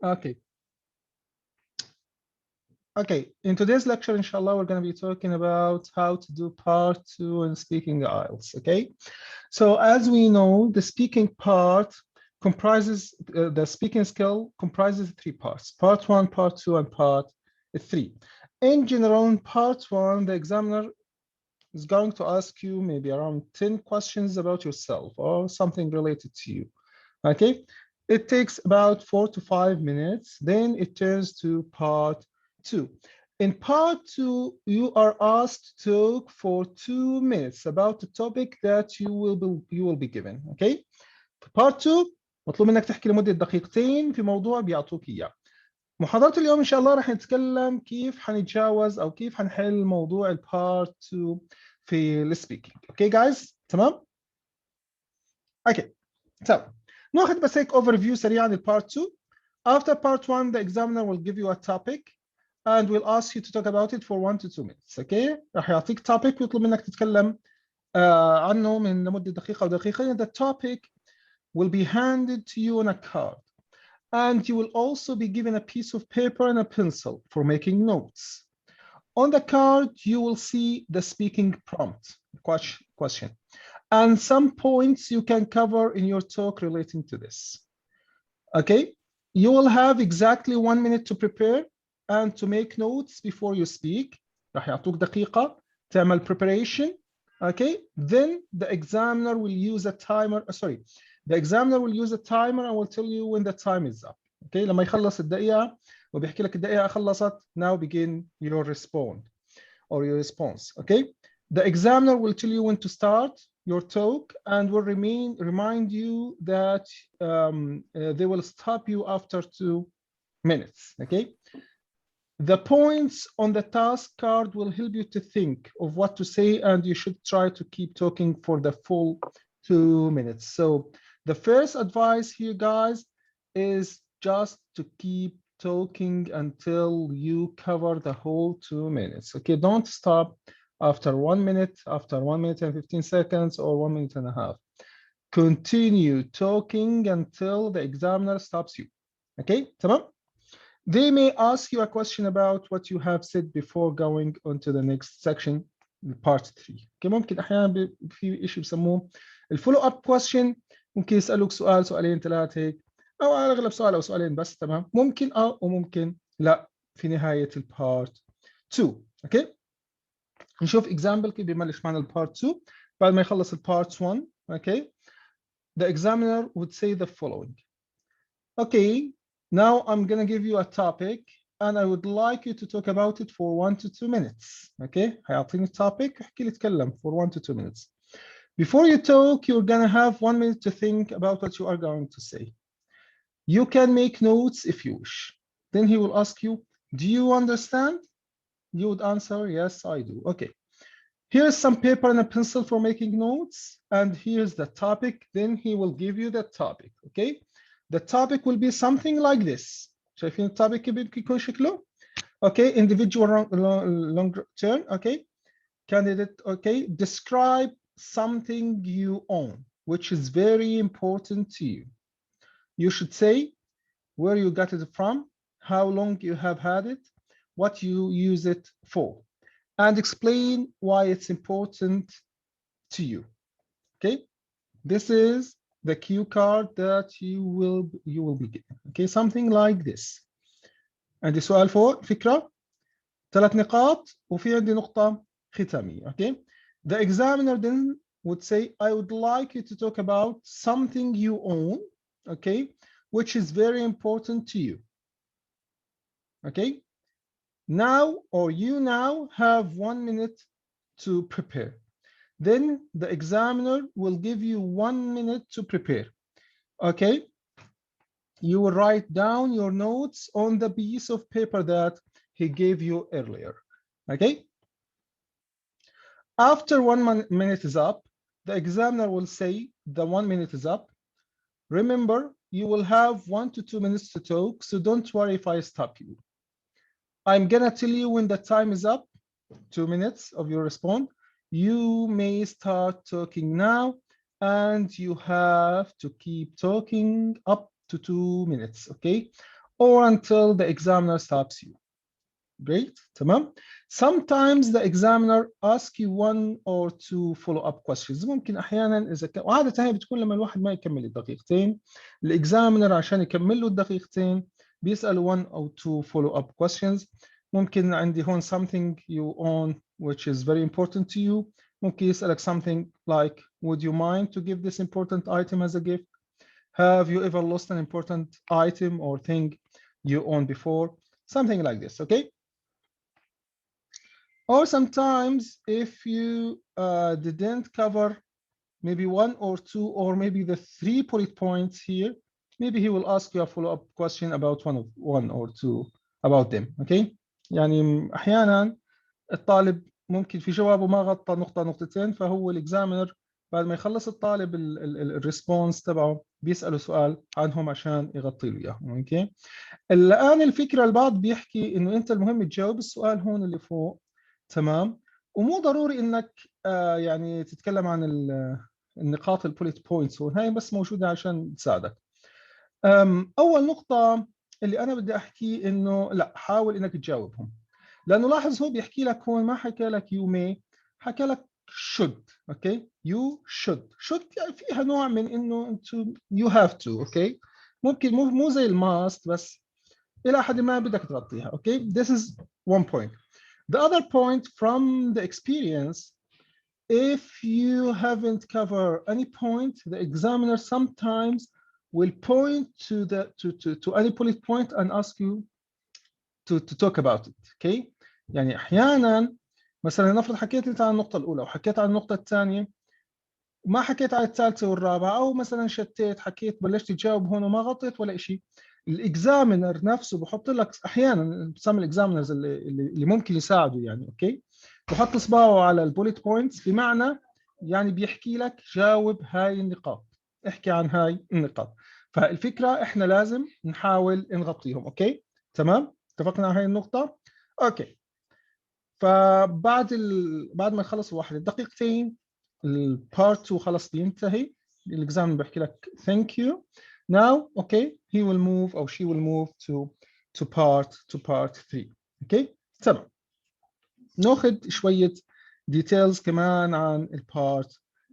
Okay. Okay, in today's lecture, inshallah, we're going to be talking about how to do part 2 in speaking IELTS, okay? So as we know, the speaking part comprises, the speaking skill comprises 3 parts, part 1, part 2, and part 3. In general, in part 1, the examiner is going to ask you maybe around 10 questions about yourself or something related to you, okay? It takes about 4 to 5 minutes, then it turns to part 2. In part 2, you are asked to talk for 2 minutes about the topic that you will be given, okay? part 2 مطلوب منك تحكي لمدة دقيقتين في موضوع بيعطوك إياه. محاضرة اليوم إن شاء الله راح نتكلم كيف حنتجاوز أو كيف حنحل موضوع البارت 2 في السبيكينج. Okay guys؟ تمام؟ Okay. So ناخذ بس هيك overview سريع عن البارت 2. After part 1, the examiner will give you a topic and will ask you to talk about it for 1 to 2 minutes. Okay? راح يعطيك topic ويطلب منك تتكلم عنه من لمدة دقيقة أو دقيقتين. The topic will be handed to you on a card. And you will also be given a piece of paper and a pencil for making notes. On the card, you will see the speaking prompt question and some points you can cover in your talk relating to this. Okay, you will have exactly 1 minute to prepare and to make notes before you speak. راح يعطوك دقيقة تعمل preparation. Okay, then the examiner will use a timer. The examiner will use a timer and will tell you when the time is up. Okay, لما يخلص الدقيقة وبيحكي لك الدقيقة خلصت, now begin your response. Okay, the examiner will tell you when to start your talk and will remind you that they will stop you after 2 minutes. Okay, the points on the task card will help you to think of what to say, and you should try to keep talking for the full 2 minutes. So the first advice here, guys, is just to keep talking until you cover the whole 2 minutes. Okay, don't stop after 1 minute, after 1 minute and 15 seconds, or 1 minute and a half. Continue talking until the examiner stops you. Okay, تمام? They may ask you a question about what you have said before going on to the next section, part 3. Okay, ممكن أحيانا في شيء بسموه الفولو اب question. ممكن يسألوك سؤال سؤالين ثلاثة هيك، أو على الأغلب سؤال أو سؤالين بس. تمام، ممكن وممكن لا في نهاية البارت 2. اوكي، نشوف example كيف بيبلش معنا البارت 2 بعد ما يخلص البارت 1. اوكي، the examiner would say the following. Okay, now I'm going to give you a topic and I would like you to talk about it for 1 to 2 minutes. Okay, هيعطيني topic احكي لي اتكلم for 1 to 2 minutes. Before you talk, you're going to have 1 minute to think about what you are going to say. You can make notes if you wish. Then he will ask you, do you understand? You would answer, yes, I do. Okay. Here's some paper and a pencil for making notes. And here's the topic. Then he will give you the topic. Okay. The topic will be something like this. شايفين التوبيك كيف يكون شكله؟ Okay, individual long term. Okay, candidate. Okay, describe something you own, which is very important to you. You should say where you got it from, how long you have had it, what you use it for, and explain why it's important to you. Okay, this is the cue card that you will be given. Okay, something like this. عندي سؤال فوق فكرة 3 نقاط وفي عندي نقطة ختامية. Okay, the examiner then would say, I would like you to talk about something you own, okay, which is very important to you. Okay, now or you now have 1 minute to prepare. Then the examiner will give you 1 minute to prepare. Okay, you will write down your notes on the piece of paper that he gave you earlier. Okay, after 1 minute is up, the examiner will say the 1 minute is up. Remember, you will have 1 to 2 minutes to talk, so don't worry if I stop you. I'm gonna tell you when the time is up, 2 minutes of your response. You may start talking now, and you have to keep talking up to 2 minutes, okay? or until the examiner stops you. Great, تمام. Sometimes the examiner asks you 1 or 2 follow-up questions. ممكن أحيانا إذا كان، وعادة هي بتكون لما الواحد ما يكمل الدقيقتين، الإكزامينر عشان يكمل له الدقيقتين بيسأل 1 or 2 follow-up questions. ممكن عندي هون something you own which is very important to you. ممكن يسألك something like, would you mind to give this important item as a gift? Have you ever lost an important item or thing you owned before? Something like this, okay? Or sometimes if you didn't cover maybe 1 or 2 or maybe the 3 bullet points here, maybe he will ask you a follow-up question about one or two about them, okay? يعني أحيانا الطالب ممكن في جوابه ما غطى نقطة نقطتين، فهو الإكزامينر بعد ما يخلص الطالب الريسبونس تبعه بيسأله سؤال عنهم عشان يغطي له إياه، اوكي؟ الآن الفكرة البعض بيحكي إنه أنت المهم تجاوب السؤال هون اللي فوق، تمام؟ ومو ضروري إنك يعني تتكلم عن النقاط البوليت بوينتس هون، هاي بس موجودة عشان تساعدك. أول نقطة اللي أنا بدي أحكي إنه لا، حاول إنك تجاوبهم، لأنه لاحظ هو بيحكي لك هون ما حكى لك you may، حكى لك should، أوكي؟ you should يعني فيها نوع من إنه أنتم you have to، أوكي؟ ممكن مو زي الماست، بس إلى حد ما بدك تغطيها، أوكي؟ This is one point. The other point from the experience, if you haven't covered any point, the examiner sometimes will point to any bullet point and ask you to talk about it, okay? يعني أحيانا مثلا نفرض حكيت أنت عن النقطة الأولى وحكيت عن النقطة الثانية وما حكيت عن الثالثة والرابعة، أو مثلا شتيت حكيت بلشت تجاوب هون وما غطيت ولا شيء، الاكزامينر نفسه بحط لك احيانا بسمي الاكزامينرز اللي ممكن يساعدوا يعني، اوكي؟ بحط اصبعه على البوليت بوينتس، بمعنى يعني بيحكي لك جاوب هاي النقاط، احكي عن هاي النقاط. فالفكره احنا لازم نحاول نغطيهم، اوكي؟ تمام؟ اتفقنا على هاي النقطه؟ اوكي. فبعد بعد ما يخلص الواحد الدقيقتين البارت 2 خلص بينتهي، الاكزام بيحكي لك thank you now, okay, he will move or she will move to part 3. okay, تمام. ناخذ شويه ديتيلز كمان عن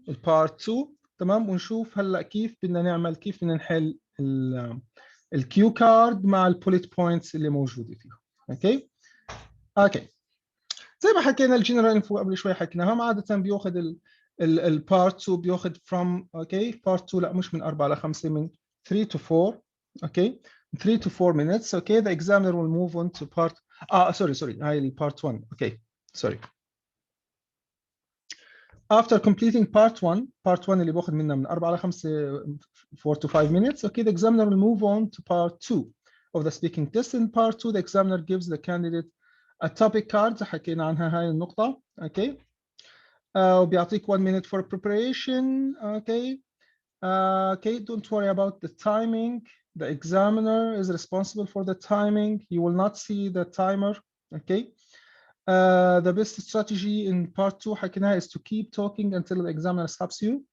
البارت 2، تمام، ونشوف هلا كيف بدنا نعمل، كيف بدنا نحل الكيو كارد مع البوليت بوينتس اللي موجوده فيه. اوكي اوكي، زي ما حكينا الجنرال انفو قبل شوي حكيناهم، عاده بياخذ البارت 2 بياخذ from اوكي بارت 2 لا مش من 4 ل 5، من 3 to 4، اوكي 3 to 4 minutes. okay, the examiner will move on to part sorry هاي البارت 1. okay, sorry. After completing part 1 اللي باخذ منا من 4 ل 5 4 to 5 minutes, okay, the examiner will move on to part 2 of the speaking test. In part 2 the examiner gives the candidate a topic card، حكينا عنها هاي النقطة، okay. وبيعطيك 1 minute for preparation. okay. Okay, don't worry about the timing. The examiner is responsible for the timing. You will not see the timer. Okay. The best strategy in part 2 حكيناها is to keep talking until the examiner stops you.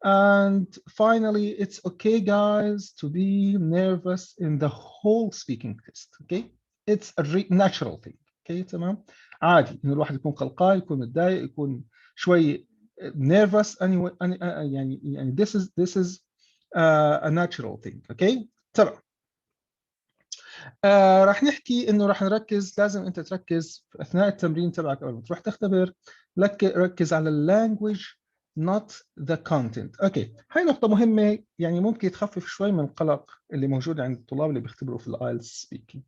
And finally, it's okay, guys, to be nervous in the whole speaking test. Okay, it's a natural thing. Okay, تمام، عادي إنه الواحد يكون قلقان، يكون متضايق، يكون شوي nervous anyway. يعني this is a natural thing. Okay، تمام. راح نحكي انه راح نركز، لازم انت تركز في اثناء التمرين تبعك قبل ما تروح تختبر، ركز على اللانجوج not the content. اوكي، هاي نقطة مهمة، يعني ممكن تخفف شوي من القلق اللي موجود عند الطلاب اللي بيختبروا في الايلتس سبيكينج.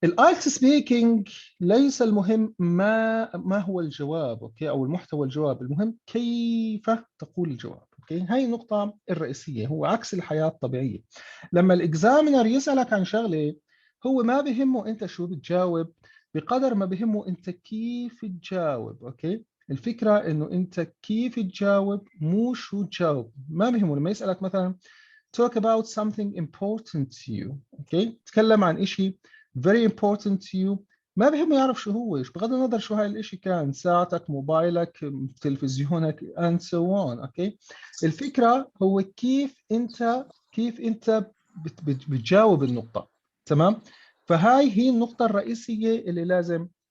الايلتس سبيكينج ليس المهم ما هو الجواب، اوكي، او المحتوى الجواب، المهم كيف تقول الجواب. اوكي، هاي النقطة الرئيسية، هو عكس الحياة الطبيعية. لما الاكزامينر يسألك عن شغلة هو ما بهمه انت شو بتجاوب بقدر ما بهمه انت كيف تجاوب. اوكي، الفكرة انه انت كيف تجاوب مو شو تجاوب، ما بهمه. لما يسألك مثلا talk about something important to you، اوكي، تكلم عن شيء very important to you، ما بهمه يعرف شو هو، بغض النظر شو هاي الاشي كان، ساعتك، موبايلك، تلفزيونك and so on. اوكي، الفكرة هو كيف انت بتجاوب النقطة. تمام. فهاي هي النقطة الرئيسية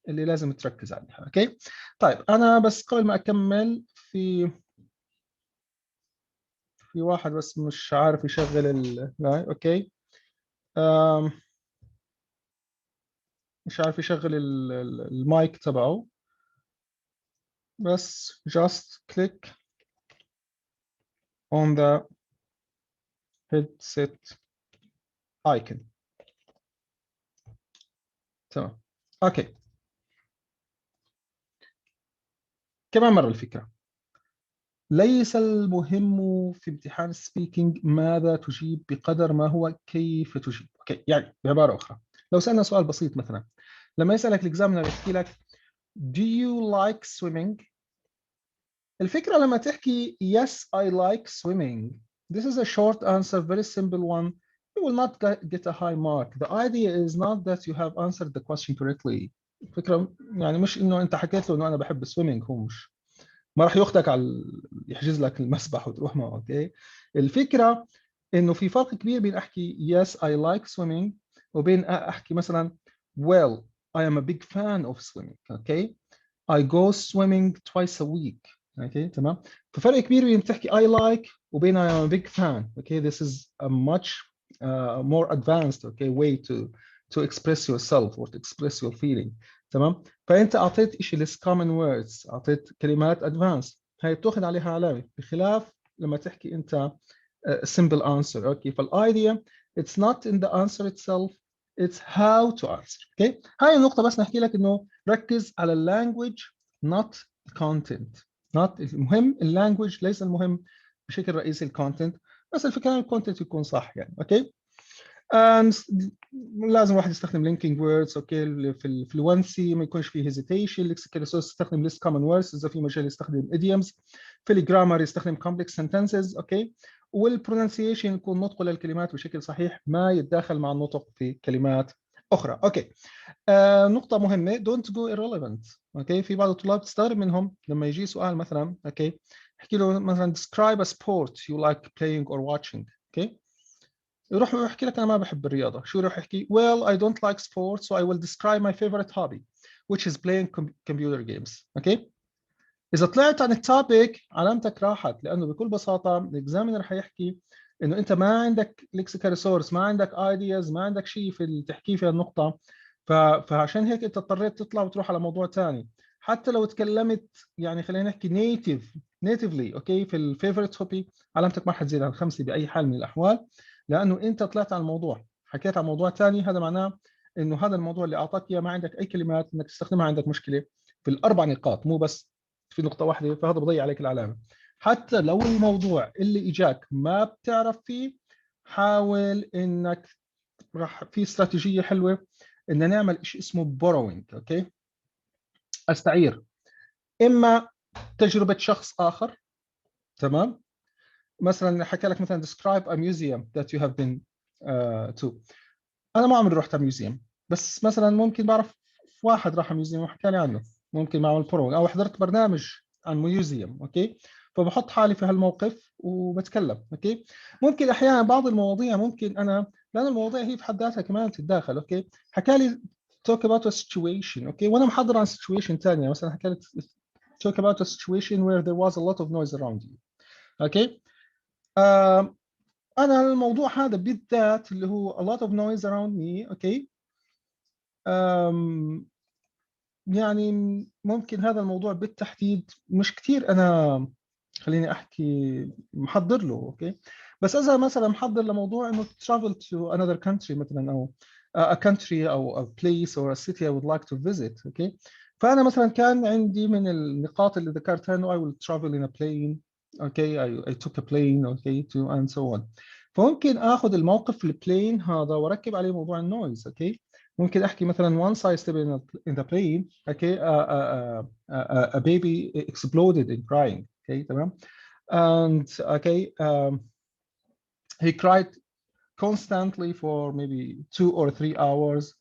اللي لازم تركز عليها. اوكي. طيب انا بس قبل ما اكمل، في واحد بس مش عارف يشغل اللايف. اوكي. مش عارف يشغل المايك تبعه، بس just click on the headset icon. تمام. اوكي. كمان مرة الفكرة، ليس المهم في امتحان السبيكينج ماذا تجيب بقدر ما هو كيف تجيب. اوكي، يعني بعبارة أخرى، لو سألنا سؤال بسيط مثلا، لما يسألك الإكزامينر يحكي لك Do you like swimming؟ الفكرة لما تحكي Yes, I like swimming. This is a short answer, very simple one. You will not get a high mark. The idea is not that you have answered the question correctly. الفكرة يعني مش إنه أنت حكيت له إنه أنا بحب السويمينج، هو مش ما راح ياخدك يحجز لك المسبح وتروح معه. اوكي. الفكره انه في فرق كبير بين احكي yes I like swimming وبين احكي مثلا well I am a big fan of swimming. اوكي. I go swimming twice a week. اوكي تمام. ففرق كبير بين تحكي I like وبين I am a big fan. اوكي. This is a much more advanced way to express yourself or to express your feeling. تمام. فانت اعطيت شيء less common words، اعطيت كلمات ادفانس، هاي بتاخذ عليها علامه، بخلاف لما تحكي انت simple answer. اوكي. فالايديا it's not in the answer itself, it's how to answer. اوكي. هاي النقطه بس نحكي لك انه ركز على اللانجوج not content. not المهم اللانجوج، ليس المهم بشكل رئيسي الكونتنت، بس الفكره الكونتنت يكون صح يعني. اوكي. لازم واحد يستخدم linking words. اوكي. في الفلونسي ما يكونش فيه hesitation. ليكسيكال ريسورس يستخدم less common words اذا في مجال يستخدم idioms. في الجرامر يستخدم complex sentences. اوكي. والبرونسيشن يكون نطقه للكلمات بشكل صحيح، ما يتداخل مع النطق في كلمات اخرى. اوكي. نقطة مهمة don't go irrelevant. اوكي. في بعض الطلاب تستغرب منهم لما يجي سؤال مثلا اوكي احكي له مثلا describe a sport you like playing or watching. اوكي. يروح يحكي لك انا ما بحب الرياضه. شو يروح يحكي؟ well I don't like sports so I will describe my favorite hobby which is playing computer games. اوكي. اذا طلعت عن التوبيك علامتك راحت، لانه بكل بساطه الاكزامينر حيحكي انه انت ما عندك ليكسيكال ريسورس، ما عندك ايدياز، ما عندك شيء في تحكي في النقطه. فعشان هيك انت اضطريت تطلع وتروح على موضوع ثاني. حتى لو تكلمت يعني خلينا نحكي نيتيفلي اوكي في الفيفورت هوبي، علامتك ما حتزيد عن 5 باي حال من الاحوال، لانه انت طلعت عن الموضوع، حكيت عن موضوع ثاني. هذا معناه انه هذا الموضوع اللي اعطاك اياه ما عندك اي كلمات انك تستخدمها، عندك مشكله في الاربع نقاط مو بس في نقطه واحده، فهذا بضيع عليك العلامه. حتى لو الموضوع اللي اجاك ما بتعرف فيه، حاول انك راح في استراتيجيه حلوه ان نعمل شيء اسمه borrowing. اوكي. استعير اما تجربه شخص اخر. تمام. مثلا حكى لك مثلا describe a museum that you have been to. انا ما عمري رحت على ميوزيوم، بس مثلا ممكن بعرف واحد راح على ميوزيوم وحكى لي عنه، ممكن معه البرو او حضرت برنامج عن ميوزيوم. اوكي. فبحط حالي في هالموقف وبتكلم. اوكي. ممكن احيانا بعض المواضيع ممكن انا، لان المواضيع هي في حد ذاتها كمان تتداخل. اوكي. حكى لي talk about a situation. اوكي. وانا محضر عن situation ثانيه، مثلا حكى لي talk about a situation where there was a lot of noise around you. اوكي. انا الموضوع هذا بالذات اللي هو a lot of noise around me. اوكي. يعني ممكن هذا الموضوع بالتحديد مش كثير انا خليني احكي محضر له. اوكي. بس اذا مثلا محضر لموضوع انه travel to another country مثلا، او a country او a place or a city I would like to visit. اوكي. فانا مثلا كان عندي من النقاط اللي ذكرتها انه I will travel in a plane. اوكي. I took a plane. اوكي. to and so on. فممكن اخذ الموقف البلين هذا واركب عليه موضوع النويز. اوكي. ممكن احكي مثلا once I stepped in the plane. اوكي. a baby exploded in crying. اوكي. تمام. and okay he cried constantly for maybe 2 or 3 hours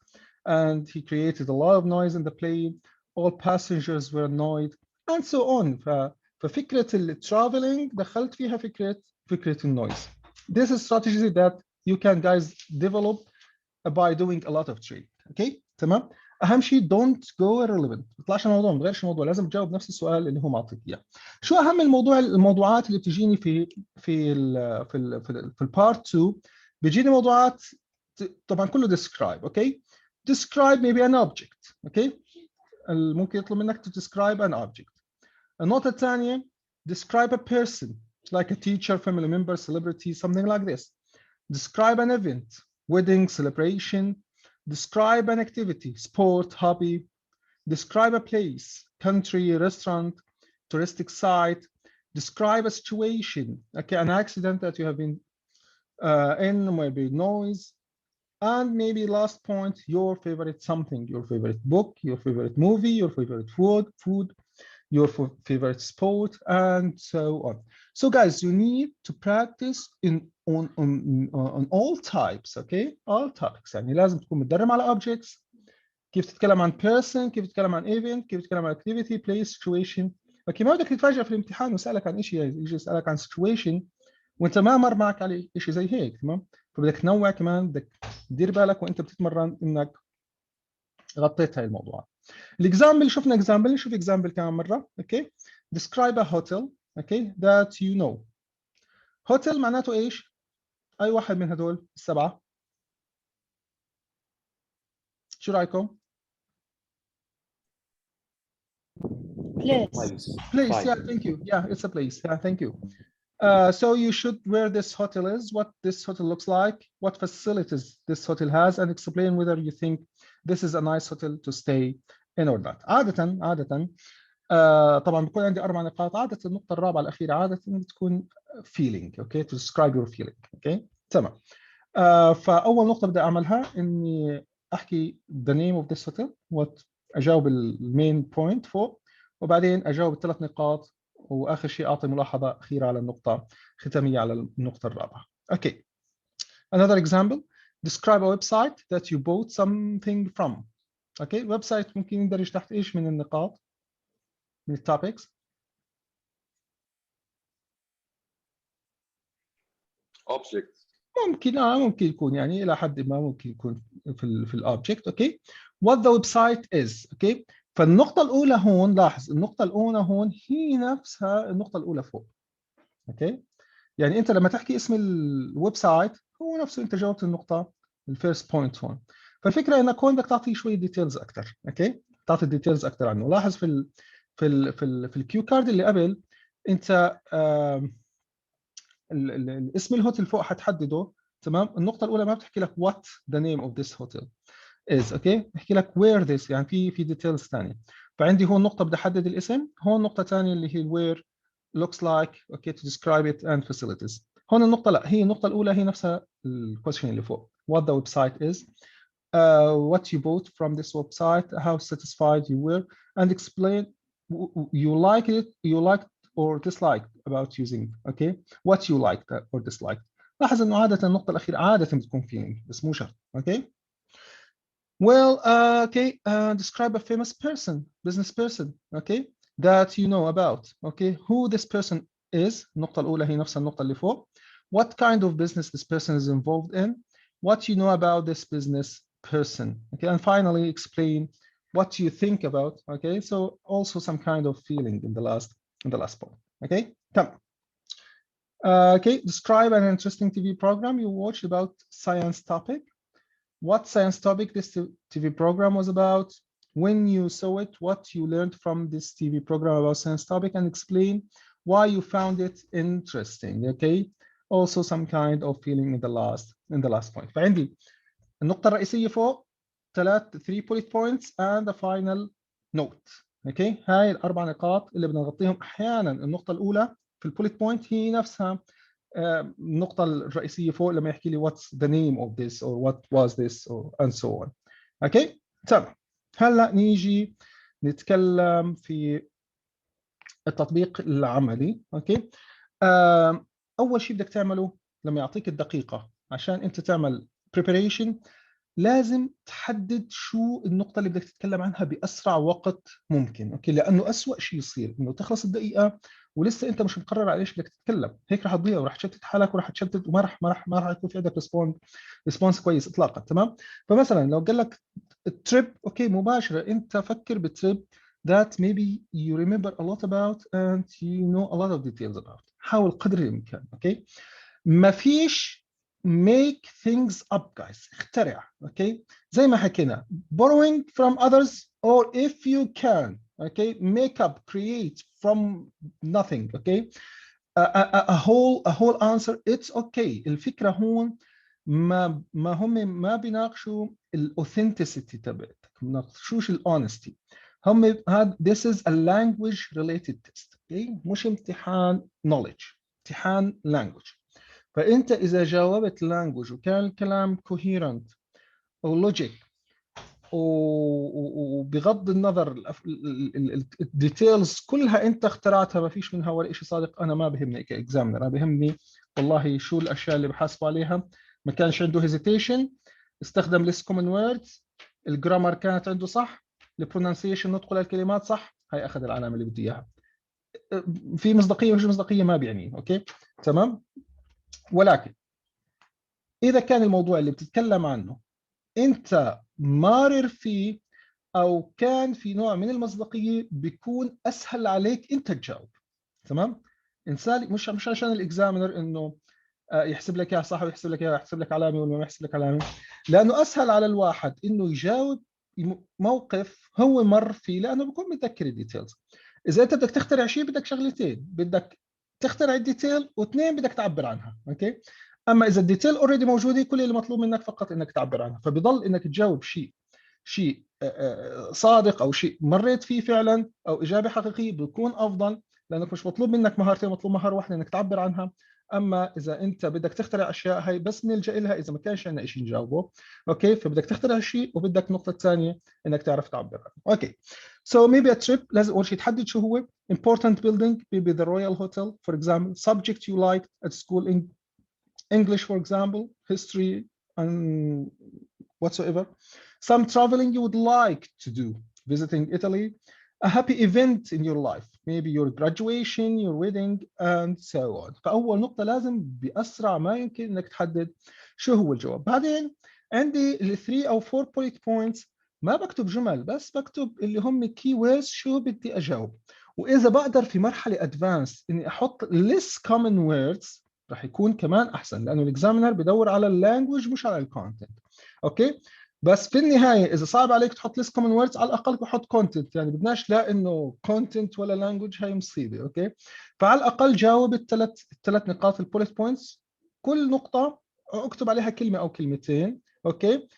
and he created a lot of noise in the plane. All passengers were annoyed and so on. ففكرة الترافلينج دخلت فيها فكرة النويز. This is strategy that you can guys develop by doing a lot of training. اوكي تمام. اهم شيء don't go irrelevant، ما تطلعش الموضوع، ما تغيرش الموضوع، لازم تجاوب نفس السؤال اللي هو معطيك اياه. شو اهم الموضوعات اللي بتجيني في البارت 2؟ بيجيني موضوعات طبعا كله describe. اوكي describe maybe an object. اوكي ممكن يطلب منك to describe an object. النقطة الثانية describe a person like a teacher, family member, celebrity, something like this. Describe an event, wedding, celebration. Describe an activity, sport, hobby. Describe a place, country, restaurant, touristic site. Describe a situation, okay, an accident that you have been in, maybe noise. And maybe last point, your favorite something, your favorite book, your favorite movie, your favorite food, your favorite sport, and so on. So guys, you need to practice on all types, okay? All topics. يعني لازم تكون متدرب على objects، كيف تتكلم عن person، كيف تتكلم عن event، كيف تتكلم عن activity، place، situation. اوكي ما بدك تتفاجئ في الامتحان ويسألك عن شيء، يجي يسألك عن situation وانت ما مر معك عليه شيء زي هيك، تمام؟ فبدك تنوع كمان، بدك تدير بالك وانت بتتمرن انك غطيت هاي الموضوع. الاكزامبل، شفنا اكزامبل، نشوف اكزامبل كمان مره. اوكي describe a hotel okay that you know. hotel معناته ايش؟ اي واحد من هدول السبعه؟ شو رايكم؟ place yeah thank you yeah it's a place yeah thank you. So you should where this hotel is, what this hotel looks like, what facilities this hotel has, and explain whether you think this is a nice hotel to stay in or not. عادة طبعا بكون عندي 4 نقاط. عادة النقطة الرابعة الأخيرة عادة بتكون feeling okay to describe your feeling. okay تمام. فأول نقطة بدي أعملها إني أحكي the name of this hotel، أجاوب المين بوينت فوق، وبعدين أجاوب الثلاث نقاط، وآخر شيء أعطي ملاحظة أخيرة على النقطة ختامية على النقطة الرابعة. okay another example describe a website that you bought something from. okay ويب سايت ممكن يندرج تحت إيش من النقاط من التوبكس؟ object. ممكن يكون يعني الى حد ما ممكن يكون في الاوبجكت. اوكي what the website is. اوكي فالنقطه الاولى هون، لاحظ النقطه الاولى هون هي نفسها النقطه الاولى فوق. اوكي يعني انت لما تحكي اسم الويب سايت هو نفسه انت جاوبت النقطه الفيرست بوينت هون. فالفكره انك هون بدك تعطي شويه ديتيلز اكثر. اوكي تعطي ديتيلز اكثر عنه. لاحظ في الكيو كارد اللي قبل انت الاسم الهوتيل فوق حتحدده. تمام. النقطه الاولى ما بتحكي لك what the name of this hotel is. اوكي بحكي لك where this، يعني في ديتيلز ثانيه. فعندي هون نقطه بدي احدد الاسم، هون نقطه ثانيه اللي هي where looks like okay to describe it and facilities. هون النقطه لا، هي النقطه الاولى هي نفسها الكويشن اللي فوق what the website is, what you bought from this website, how satisfied you were, and explain you liked or disliked about using. okay what you liked or disliked. لاحظ انه عاده النقطه الاخيره عاده بتكون feeling بس مو شرط. okay well okay describe a famous person, business person, okay that you know about. okay who this person is. النقطه الاولى هي نفس النقطه اللي فوق. what kind of business this person is involved in, what you know about this business person. okay and finally explain what you think about. okay so also some kind of feeling in the last point. okay come okay describe an interesting TV program you watched about science topic. what science topic this TV program was about, when you saw it, what you learned from this TV program about science topic, and explain why you found it interesting. okay also some kind of feeling in the last point. فعندي النقطة الرئيسية فوق 3 bullet points and the final note. okay هاي الأربع نقاط اللي بدنا نغطيهم. أحيانا النقطة الأولى في البوليت بوينت هي نفسها النقطة الرئيسية فوق لما يحكي لي what's the name of this or what was this or and so on. okay تمام. هلا نيجي نتكلم في التطبيق العملي. اوكي اول شيء بدك تعمله لما يعطيك الدقيقة عشان انت تعمل preparation لازم تحدد شو النقطة اللي بدك تتكلم عنها بأسرع وقت ممكن، اوكي؟ لأنه أسوأ شيء يصير إنه تخلص الدقيقة ولسه أنت مش مقرر على ايش بدك تتكلم، هيك رح تضيع ورح تشتت حالك ورح تشتت وما رح يكون في عندك ريسبونس كويس إطلاقا، تمام؟ فمثلا لو قال لك تريب، اوكي، مباشرة أنت فكر بتريب that maybe you remember a lot about and you know a lot of details about. حاول قدر الإمكان، اوكي؟ ما فيش make things up guys، اخترع، اوكي؟ زي ما حكينا borrowing from others or if you can okay make up create from nothing okay a whole answer it's okay. الفكرة هون ما هم ما بيناقشوا الاوثنتسيتي تبعتك، ما بيناقشوش الاونستي، هم هذا this is a language related test okay؟ مش امتحان knowledge، امتحان language. فانت اذا جاوبت لانجوج وكان الكلام كوهيرنت او لوجيك وبغض النظر الديتيلز كلها انت اخترعتها ما فيش منها ولا شيء صادق، انا ما بهمني كاكزامنر، انا بهمني والله شو الاشياء اللي بحاسبوا عليها. ما كانش عنده هيزيتيشن، استخدم ليس كومن ووردز، الجرامر كانت عنده صح، البرونانسيشن نطق الكلمات صح، هاي اخذ العلامه اللي بدي اياها. في مصداقيه ومش مصداقيه ما بيعني، اوكي تمام. ولكن إذا كان الموضوع اللي بتتكلم عنه أنت مارر فيه أو كان في نوع من المصداقية بيكون أسهل عليك أنت تجاوب، تمام؟ إنسان مش عشان الإكزامينر إنه يحسب لك إياها صح ويحسب لك إياها، يحسب لك علامة ولا ما يحسب لك علامة، لأنه أسهل على الواحد إنه يجاوب موقف هو مر فيه لأنه بيكون متذكر الديتيلز. إذا أنت بدك تخترع شيء بدك شغلتين، بدك تخترع الديتيل واثنين بدك تعبر عنها، أوكي؟ اما اذا الديتيل اوريدي موجوده كل اللي مطلوب منك فقط انك تعبر عنها، فبضل انك تجاوب شيء صادق او شيء مريت فيه فعلا او اجابه حقيقيه بيكون افضل، لانك مش مطلوب منك مهارتين، مطلوب مهاره واحده انك تعبر عنها. اما اذا انت بدك تخترع اشياء هي بس نلجا لها اذا ما كانش عندنا شيء نجاوبه، اوكي؟ فبدك تخترع شيء وبدك نقطه ثانيه انك تعرف تعبر عنه، اوكي. So maybe a trip لازم اول شيء تحدد شو هو. Important building maybe the Royal Hotel for example. Subject you liked at school in English, for example, history, and whatsoever. Some traveling you would like to do, visiting Italy, a happy event in your life, maybe your graduation, your wedding, and so on. فأول نقطة لازم بأسرع ما يمكن إنك تحدد شو هو الجواب. بعدين عندي ال 3 أو 4 bullet points، ما بكتب جمل بس بكتب اللي هم key words شو بدي أجاوب. وإذا بقدر في مرحلة advanced إني أحط less common words راح يكون كمان احسن، لانه الاكزامينر بدور على اللانجوج مش على الكونتنت، اوكي؟ بس في النهايه اذا صعب عليك تحط ليست كومن ووردز على الاقل بحط كونتنت، يعني بدناش لا انه كونتنت ولا لانجوج، هاي مصيبه، اوكي؟ فعلى الاقل جاوب الثلاث نقاط البوليت بوينتس، كل نقطه اكتب عليها كلمه او كلمتين، اوكي؟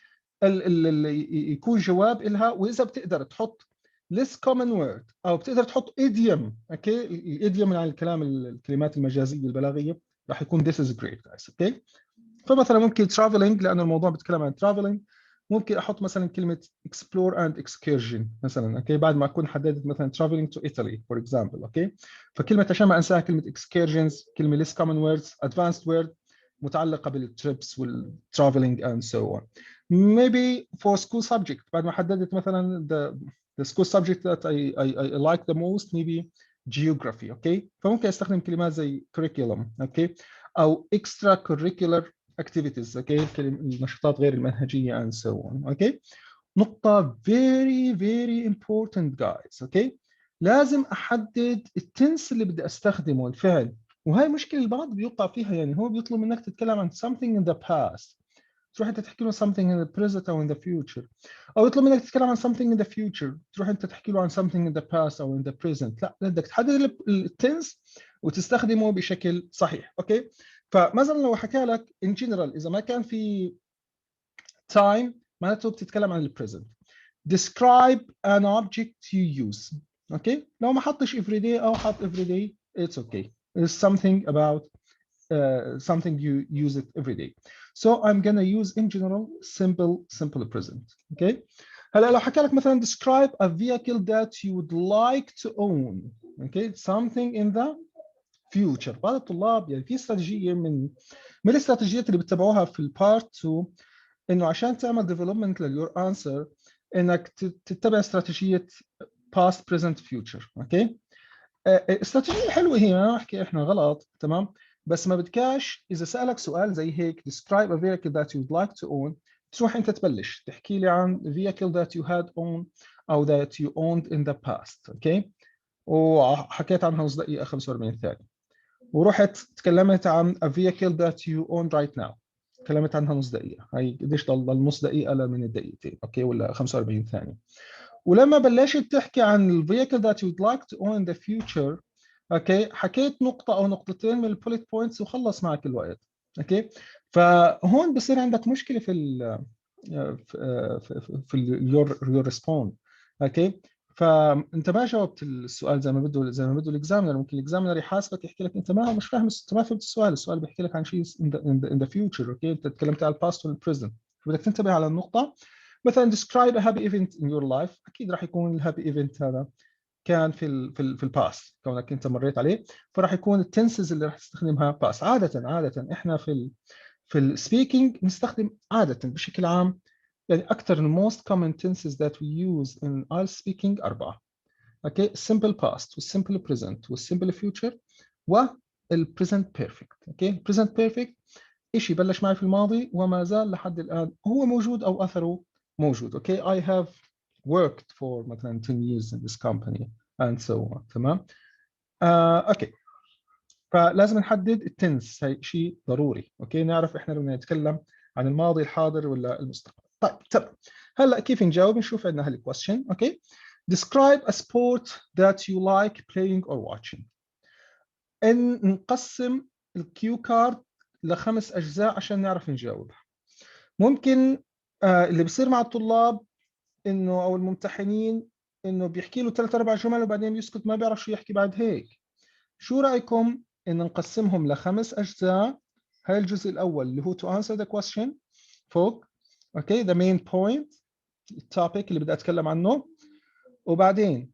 يكون جواب لها. واذا بتقدر تحط less common word او بتقدر تحط idiom، اوكي؟ الايديوم يعني الكلمات المجازيه البلاغيه، راح يكون this is great guys، اوكي؟ فمثلا ممكن traveling لانه الموضوع بيتكلم عن traveling، ممكن احط مثلا كلمه explore and excursion مثلا، اوكي؟ بعد ما اكون حددت مثلا traveling to Italy for example، اوكي؟ فكلمه عشان ما انساها كلمه excursions، كلمه less common words، advanced word متعلقه بالتريبس والtraveling and so on. Maybe for school subject بعد ما حددت مثلا the school subject that I like the most maybe geography، اوكي؟ فممكن استخدم كلمات زي curriculum، اوكي؟ او extra curricular activities، اوكي؟ النشاطات غير المنهجيه and so on، اوكي؟ نقطه very very important guys، اوكي؟ لازم احدد التنس اللي بدي استخدمه، الفعل. وهي مشكله البعض بيوقع فيها، يعني هو بيطلب منك تتكلم عن something in the past، تروح انت تحكي له something in the present او in the future، او يطلب منك تتكلم عن something in the future تروح انت تحكي له عن something in the past او in the present. لا، بدك تحدد التنس وتستخدمه بشكل صحيح، اوكي؟ فمثلا لو حكى لك in general اذا ما كان في time معناته بتتكلم عن البريزنت. describe an object you use، اوكي؟ لو ما حطش everyday او حط everyday it's okay. It's something about something you use it every day. So I'm gonna use in general simple present. Okay. هلا لو حكى لك مثلا describe a vehicle that you would like to own. Okay. Something in the future. بعض الطلاب يعني في استراتيجية من الاستراتيجيات اللي بتتبعوها في البارت 2 انه عشان تعمل ديفلوبمنت لليور انسر انك تتبع استراتيجيه past present future. اوكي، استراتيجيه حلوه هي، ما احكي احنا غلط، تمام، بس ما بدكاش اذا سالك سؤال زي هيك describe a vehicle that you'd like to own، تروح انت تبلش تحكي لي عن vehicle that you had owned او that you owned in the past. اوكي، وحكيت عنها نص دقيقه 45 ثانيه، ورحت تكلمت عن a vehicle that you own right now، تكلمت عنها نص دقيقه. هي قديش ضل نص دقيقه من الدقيقتين؟ اوكي، ولا 45 ثانيه. ولما بلشت تحكي عن ال vehicle that you'd like to own in the future، اوكي، حكيت نقطة أو نقطتين من البوليت بوينتس وخلص معك الوقت. اوكي، فهون بصير عندك مشكلة في ال في your respond. اوكي، فانت ما جاوبت السؤال زي ما بده الاكزامينر. ممكن الاكزامينر يحاسبك يحكي لك انت مش فاهم، انت ما فهمت السؤال بيحكي لك عن شيء in the future. اوكي، انت تكلمت على الباست والبريزنت، فبدك تنتبه على النقطة. مثلا describe a happy event in your life، اكيد راح يكون الهابي ايفنت هذا كان في الباست، كونك انت مريت عليه، فراح يكون التنسز اللي راح تستخدمها باست. عاده احنا في السبيكينج نستخدم عاده بشكل عام، يعني اكثر most common tenses that we use in IELTS speaking 4. اوكي، simple past والsimple present والsimple future والpresent perfect. اوكي، present perfect شيء بلش معي في الماضي وما زال لحد الان هو موجود او اثره موجود. اوكي، I have worked for مثلا 10 years in this company and so on. تمام. اوكي، فلازم نحدد التنس، هي شيء ضروري. اوكي، نعرف احنا بدنا نتكلم عن الماضي الحاضر ولا المستقبل. طيب هلا كيف نجاوب؟ نشوف عندنا هالكويستشن. اوكي، describe a sport that you like playing or watching. نقسم الكيو كارد ل5 أجزاء عشان نعرف نجاوبها. ممكن اللي بصير مع الطلاب انه او الممتحنين انه بيحكي له 3-4 جمل وبعدين بيسكت، ما بيعرف شو يحكي بعد هيك. شو رايكم ان نقسمهم ل5 اجزاء؟ هاي الجزء الاول اللي هو to answer the question فوق، اوكي، the main point، التوبيك اللي بدي اتكلم عنه، وبعدين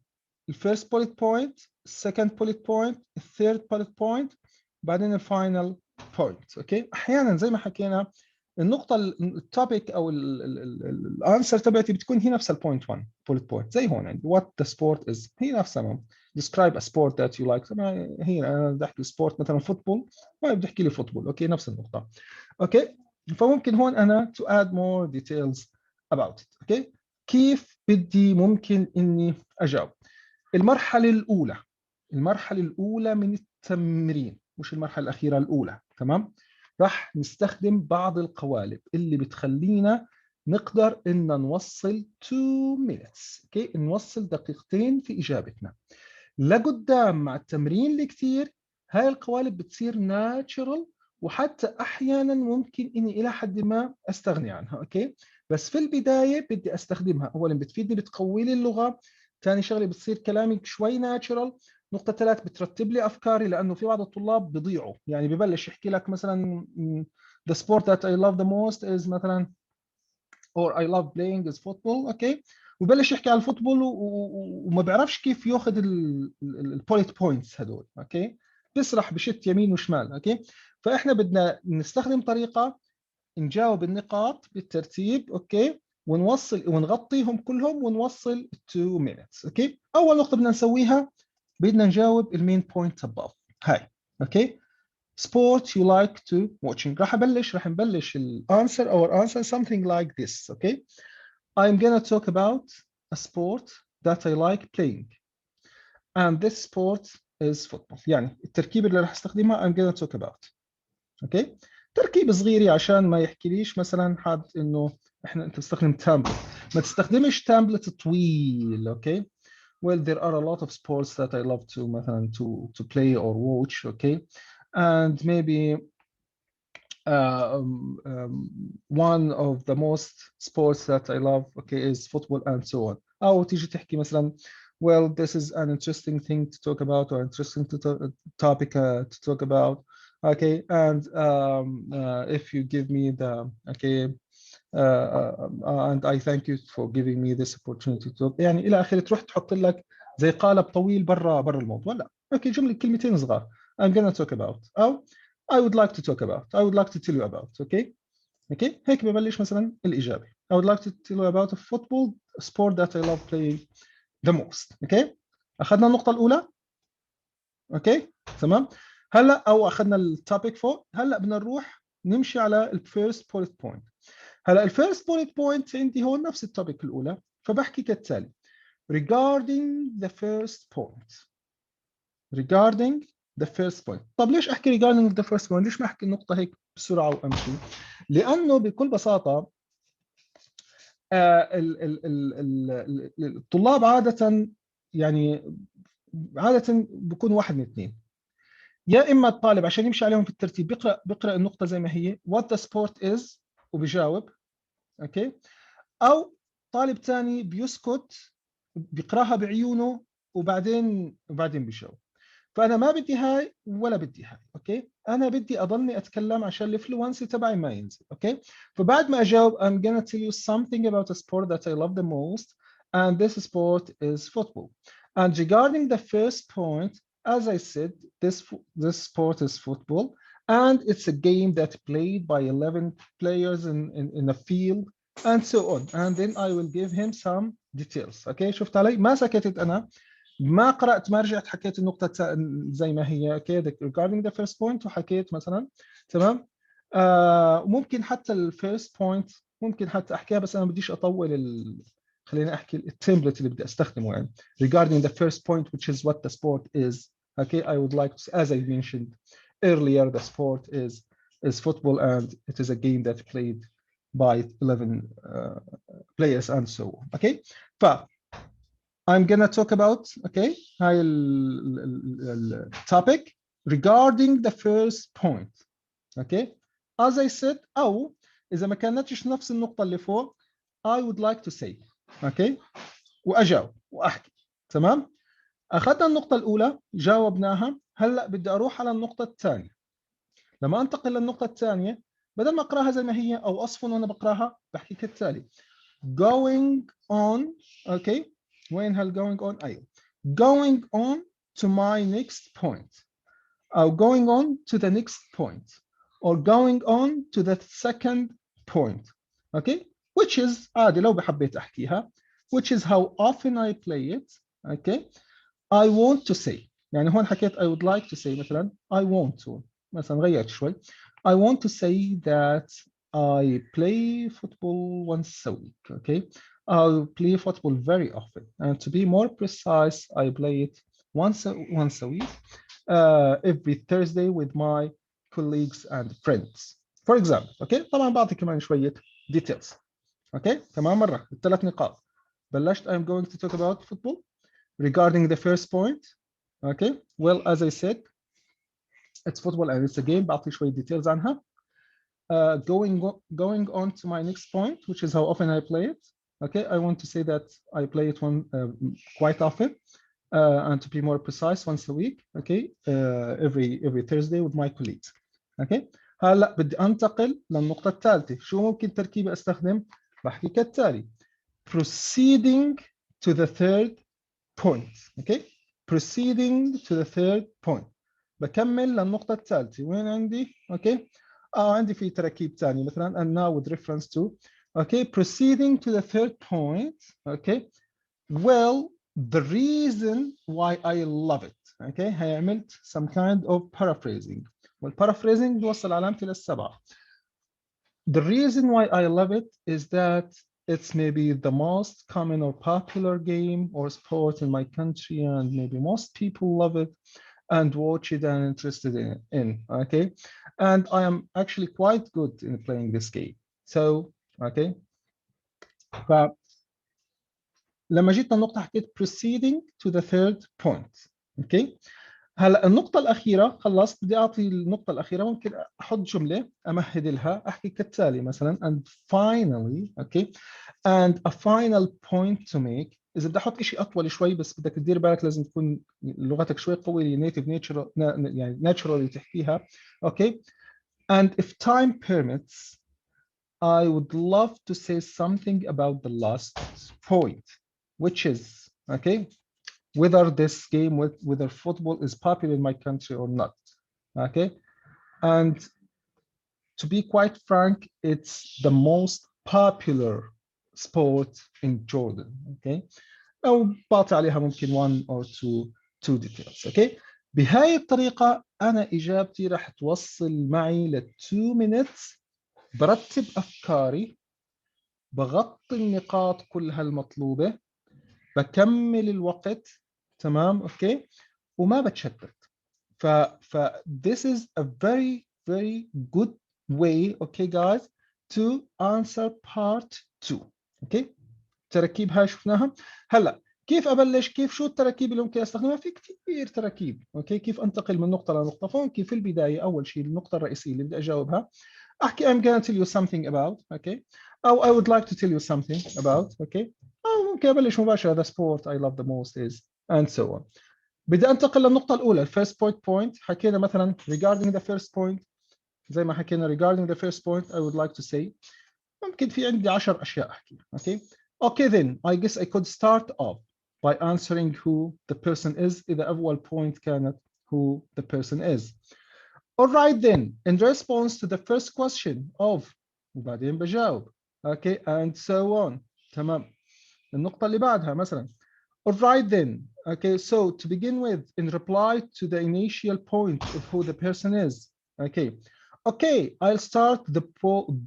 الفيرست bullet point، السكند bullet point، الثيرد bullet point، بعدين الفاينل بوينت. اوكي، احيانا زي ما حكينا النقطة التوبيك أو الأنسر تبعتي بتكون هي نفسها البوينت 1 bullet point، زي هون عندي what the sport is، هي نفسها. describe a sport that you like، هي أنا بدي أحكي سبورت مثلا فوتبول، ما بدي أحكي لي فوتبول. أوكي، نفس النقطة. أوكي، فممكن هون أنا to add more details about it. أوكي، كيف بدي ممكن إني أجاوب؟ المرحلة الأولى من التمرين، مش المرحلة الأخيرة، الأولى. تمام، راح نستخدم بعض القوالب اللي بتخلينا نقدر إن نوصل 2 minutes. اوكي، نوصل دقيقتين في إجابتنا. لقدام مع التمرين الكثير هاي القوالب بتصير ناتشرال، وحتى أحيانا ممكن إني إلى حد ما أستغني عنها. أوكي، بس في البداية بدي أستخدمها. أولا بتفيدني، بتقوي لي اللغة. ثاني شغله بتصير كلامي شوي ناتشرال. نقطة 3 بترتب لي أفكاري، لأنه في بعض الطلاب بيضيعوا، يعني ببلش يحكي لك مثلا the sport that I love the most is مثلا or I love playing is football. اوكي، وبلش يحكي على الفوتبول وما بيعرفش كيف ياخذ البوليت بوينتس هدول. اوكي، بيسرح بشت يمين وشمال. اوكي، فاحنا بدنا نستخدم طريقه نجاوب النقاط بالترتيب. اوكي، ونوصل ونغطيهم كلهم ونوصل 2 minutes. اوكي، اول نقطه بدنا نسويها، بدنا نجاوب المين بوينت above هاي. اوكي، sport you like to watching. راح نبلش الانسر our answer something like this. Okay, I'm gonna talk about a sport that I like playing and this sport is football. يعني التركيب اللي راح استخدمها I'm gonna talk about. okay, تركيب صغيري عشان ما يحكيليش مثلا حد انه انت تستخدم تامبلت، ما تستخدمش تامبلت طويل. okay, well there are a lot of sports that I love to مثلا to play or watch. okay, and maybe one of the most sports that I love, okay, is football and so on. أو تيجي تحكي مثلا well this is an interesting thing to talk about or interesting topic to talk about. Okay, and if you give me the okay and I thank you for giving me this opportunity to talk، يعني إلى آخره. تروح تحط لك زي قالب طويل برا الموضوع. لا، اوكي، جملة كلمتين صغار I'm gonna talk about أو I would like to talk about I would like to tell you about. okay, اوكي هيك ببلش مثلا الاجابه. I would like to tell you about a football sport that I love playing the most. اوكي اخذنا النقطه الاولى. اوكي تمام. هلا او اخذنا التوبيك فوق. هلا بدنا نروح نمشي على الفيرست بوليت بوينت. هلا الفيرست بوليت بوينت عندي هون نفس التوبيك الاولى، فبحكي كالتالي: regarding the first point. regarding the first point. طب ليش احكي regarding the first point؟ ليش ما احكي النقطه هيك بسرعه وامشي؟ لانه بكل بساطه الطلاب عاده يعني عاده بكون واحد من اثنين. يا اما الطالب عشان يمشي عليهم في الترتيب بيقرا النقطه زي ما هي what the sport is وبيجاوب. اوكي. او طالب ثاني بيسكت بيقراها بعيونه وبعدين بيجاوب. فانا ما بدي هاي ولا بدي هاي. اوكي انا بدي اضلني اتكلم عشان الفلونسي تبعي ما ينزل. اوكي فبعد ما اجاوب I'm gonna tell you something about a sport that I love the most and this sport is football. And regarding the first point, as I said, this sport is football and it's a game that played by 11 players in a field and so on. And then I will give him some details. اوكي شفت علي؟ ما سكتت انا، ما قرأت، ما رجعت حكيت النقطة زي ما هي. اوكي regarding the first point وحكيت مثلا. تمام. وممكن حتى الفيرست بوينت ممكن حتى احكيها، بس انا ما بديش اطول خليني احكي التمبلت اللي بدي استخدمه يعني. regarding the first point which is what the sport is. Okay, I would like to, as I mentioned earlier, the sport is football and it is a game that played by 11 players and so on. Okay, ف I'm gonna talk about هاي topic regarding the first point. Okay, as I said أو إذا ما كانتش نفس النقطة اللي فوق I would like to say. Okay وأجاوب وأحكي. تمام. أخذنا النقطة الأولى جاوبناها. هلا بدي أروح على النقطة الثانية. لما أنتقل للنقطة الثانية بدل ما أقراها زي ما هي أو أصفن وأنا بقراها بحكي كالتالي: going on. Okay وين هال going on؟ أيوه going on to my next point أو going on to the next point or going on to the second point. Okay which is عادي لو بحبيت أحكيها which is how often I play it. Okay I want to say يعني هون حكيت I would like to say مثلا I want to مثلا غيرت شوي I want to say that I play football once a week. Okay I play football very often and to be more precise I play it once a week every Thursday with my colleagues and friends. For example. Okay طبعا بعطي كمان شوية details. Okay كمان مرة الثلاث نقاط. بلشت I'm going to talk about football regarding the first point. Okay well as I said it's football and it's a game. بعطي شوية details عنها. Going on to my next point which is how often I play it. Okay I want to say that I play it quite often and to be more precise once a week. Okay every Thursday with my colleagues. Okay هلا بدي انتقل للنقطة الثالثة. شو ممكن تركيبة استخدم؟ بحكي كالتالي: proceeding to the third point. Okay proceeding to the third point. بكمل للنقطة الثالثة. وين عندي؟ اوكي عندي في تركيب ثاني مثلا and now with reference to. Okay proceeding to the third point. Okay well the reason why I love it. Okay هي عملت some kind of paraphrasing. والparaphrasing بوصل علامتي للسبعة. The reason why I love it is that it's maybe the most common or popular game or sport in my country and maybe most people love it and watch it and interested in. Okay and I am actually quite good in playing this game. So okay لما جيت النقطة حكيت proceeding to the third point. اوكي هلا النقطة الأخيرة خلصت بدي أعطي النقطة الأخيرة ممكن أحط جملة أمهد لها أحكي كالتالي مثلا and finally. okay and a final point to make. إذا بدي أحط شيء أطول شوي بس بدك تدير بالك لازم تكون لغتك شوي قوية native nature يعني naturally تحكيها. okay and if time permits I would love to say something about the last point which is okay whether this game whether football is popular in my country or not. okay and to be quite frank, it's the most popular sport in Jordan. Okay. أو بعطي عليها ممكن one or two details. Okay. بهاي الطريقة أنا إجابتي راح توصل معي ل 2 minutes. برتب أفكاري، بغطي النقاط كلها المطلوبة، بكمل الوقت، تمام، أوكي، وما بتشتت. ف this is a very good way, okay guys, to answer part 2. اوكي، تركيب هاي شفناها. هلا كيف ابلش؟ كيف شو التركيب اللي ممكن استخدمها؟ في كثير تركيب. اوكي، كيف انتقل من نقطه لنقطه؟ فممكن في البدايه اول شيء النقطه الرئيسيه اللي بدي اجاوبها احكي I'm gonna tell you something about. اوكي، او I would like to tell you something about. اوكي، او ممكن ابلش مباشره the sport I love the most is and so on. بدي انتقل للنقطه الاولى first point. حكينا مثلا regarding the first point، زي ما حكينا regarding the first point I would like to say ممكن في عندي 10 اشياء احكيها. okay then I guess I could start off by answering who the person is. اذا اول point كانت who the person is. all right then, in response to the first question of وبعدين بجاوب. okay and so on. تمام. النقطه اللي بعدها مثلا all right then. Okay, so to begin with, in reply to the initial point of who the person is. Okay, I'll start the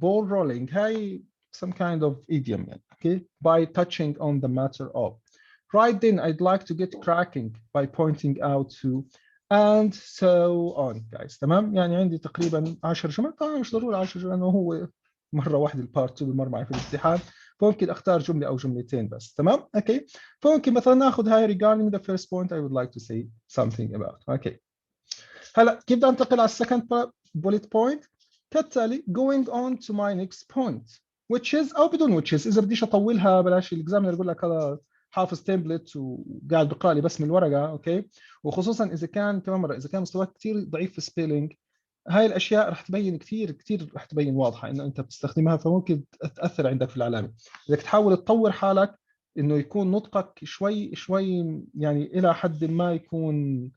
ball rolling. Hey, some kind of idiom, okay, by touching on the matter of. Right then, I'd like to get cracking by pointing out to and so on, guys. تمام؟ يعني عندي تقريبا 10 جمل، طبعا مش ضروري 10 جمل لأنه هو مرة واحدة البارت 2 بالمرة معي في الامتحان، فممكن اختار جمله او جملتين بس. تمام. اوكي، فممكن مثلا ناخذ هاي regarding the first point I would like to say something about. اوكي، هلا كيف بدي انتقل على السكند bullet point؟ كالتالي going on to my next point which is او بدون which is، اذا بديش اطولها بلاش الاكزامينر يقول لك هذا حافظ تمبلت وقاعد بقرا لي بس من الورقه. اوكي، وخصوصا اذا كان كمان مره اذا كان مستواك كثير ضعيف في سبيلينج، هاي الاشياء رح تبين كثير رح تبين واضحه انه انت بتستخدمها، فممكن تاثر عندك في العلامه. بدك تحاول تطور حالك انه يكون نطقك شوي يعني الى حد ما يكون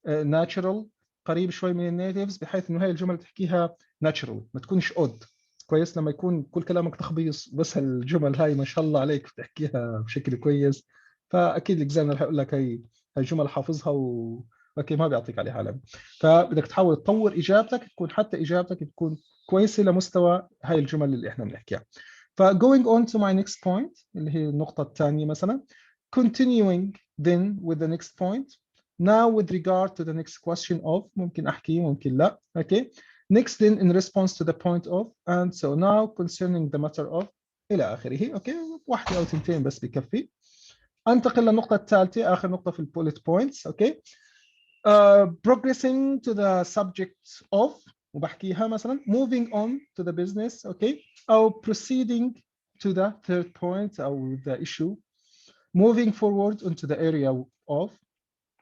ناتشرال، قريب شوي من النيتيفز، بحيث انه هاي الجمل تحكيها ناتشرال، ما تكونش اود. كويس لما يكون كل كلامك تخبيص بس الجمل هاي ما شاء الله عليك بتحكيها بشكل كويس، فاكيد الاكزامنر حيقول لك هاي الجمل حافظها اوكي ما بيعطيك عليها علامه. فبدك تحاول تطور اجابتك، تكون حتى اجابتك تكون كويسه لمستوى هاي الجمل اللي احنا بنحكيها. ف going on to my next point اللي هي النقطه الثانيه مثلا continuing then with the next point. Now with regard to the next question of ممكن احكي ممكن لا. okay next then in response to the point of and so now concerning the matter of الى اخره. اوكي، واحده او ثنتين بس بكفي. انتقل للنقطه الثالثه اخر نقطه في البوليت بوينتس. اوكي، progressing to the subject of وبحكيها مثلا moving on to the business. اوكي، او proceeding to the third point او the issue, moving forward into the area of,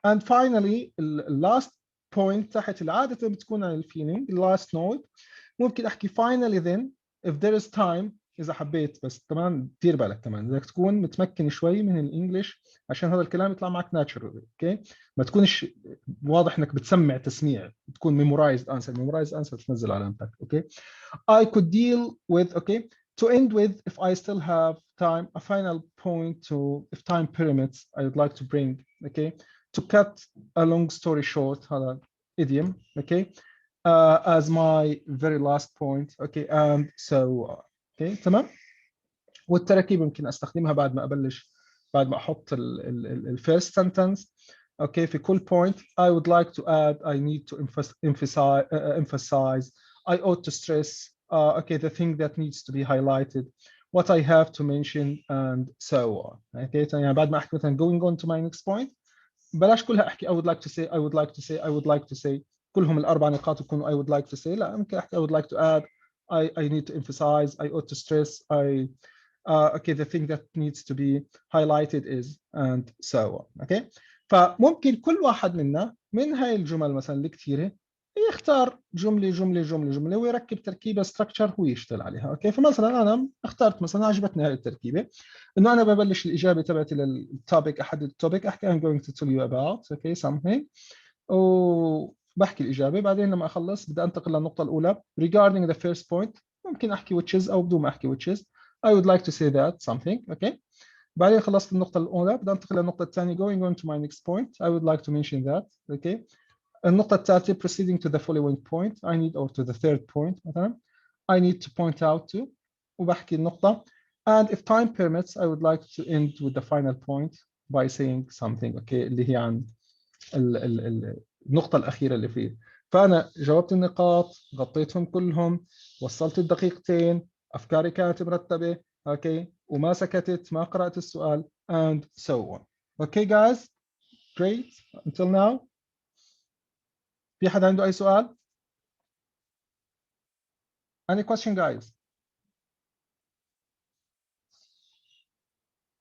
and finally the last point تحت العادة بتكون عن الفيلينج last note. ممكن احكي finally then if there is time اذا حبيت، بس كمان دير بالك كمان بدك تكون متمكن شوي من الانجليش عشان هذا الكلام يطلع معك ناتشرال. اوكي، ما تكونش واضح انك بتسمع تسميع، تكون ميمورايزد انسر تنزل علامتك. اوكي، I could deal with. okay to end with, if I still have time, a final point to, if time permits, I would like to bring. okay, to cut a long story short, هذا idiom. okay as my very last point. okay and so اوكي تمام. والتركيب يمكن استخدمها بعد ما ابلش، بعد ما احط الفيرست سنتنس. اوكي، في كل point I would like to add, I need to emphasize, I ought to stress, okay, the thing that needs to be highlighted, what I have to mention and so on. اوكي، يعني بعد ما احكي مثلا going on to my next point بلاش كلها احكي I would like to say, I would like to say, I would like to say، كلهم الاربع نقاط يكونوا I would like to say. لا، ممكن احكي I would like to add, I need to emphasize, I ought to stress, okay, the thing that needs to be highlighted is and so on. okay فممكن كل واحد منا من هاي الجمل مثلا الكثيره يختار جمله ويركب تركيبه ستراكشر هو يشتغل عليها. اوكي، فمثلا انا اخترت مثلا عجبتني هاي التركيبه انه انا ببلش الاجابه تبعتي للتوبيك، احدد التوبيك احكي I'm going to tell you about okay something، بحكي الإجابة. بعدين لما أخلص بدي أنتقل للنقطة الأولى regarding the first point. ممكن أحكي which is أو بدون ما أحكي which is. I would like to say that something. Okay. بعدين خلصت النقطة الأولى بدي أنتقل للنقطة الثانية going on to my next point. I would like to mention that. Okay. النقطة الثالثة proceeding to the following point. I need or to the third point مثلا. I need to point out to. وبحكي النقطة. And if time permits, I would like to end with the final point by saying something. Okay. اللي هي عن النقطة الأخيرة اللي فيه. فأنا جاوبت النقاط، غطيتهم كلهم، وصلت الدقيقتين، أفكاري كانت مرتبة. Okay. وما سكتت، ما قرأت السؤال and so on. Okay guys. Great. Until now. في حد عنده أي سؤال؟ Any question guys?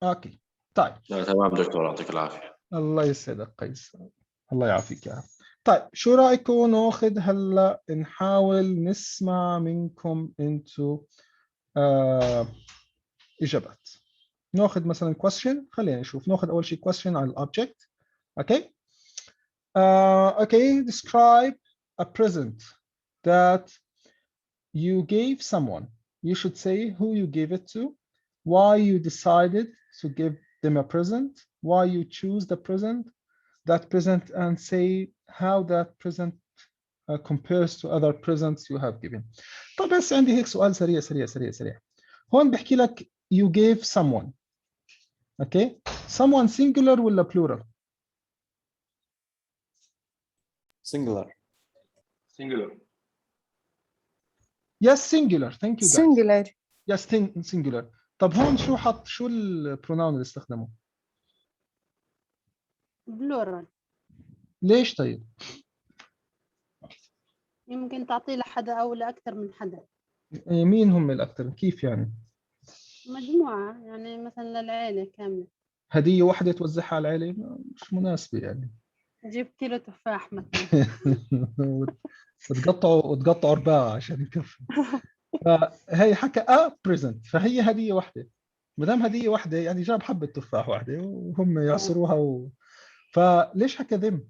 اوكي طيب. لا تمام دكتور يعطيك العافيه. الله يسعدك قيس. الله يعافيك يا. طيب شو رايكم ناخذ هلا نحاول نسمع منكم انتم اجابات. ناخذ مثلا question. خلينا نشوف. ناخذ اول شيء question على الاوبجكت. اوكي. Okay. Describe a present that you gave someone. You should say who you gave it to, why you decided to give them a present, why you choose that present, and say how that present compares to other presents you have given. طب بس عندي هيك سؤال سريع. هون بحكي لك you gave someone. Okay. Someone singular ولا plural? Singular. Yes, singular. Thank you guys. Singular. Yes, singular. طب هون شو البروناون اللي استخدمه؟ بلورال. ليش طيب؟ يمكن تعطيه لحدا أو لأكثر من حدا. مين هم الأكثر؟ كيف يعني؟ مجموعة يعني مثلا للعيلة كاملة. هدية واحدة توزعها على العيلة مش مناسبة يعني. جيب كيلو تفاح مثلا. وتقطعوا أرباع عشان يكفي. فهي حكى بريزنت، فهي هدية واحدة. ما دام هدية واحدة يعني جاب حبة تفاح واحدة وهم يعصروها فليش حكى ذم؟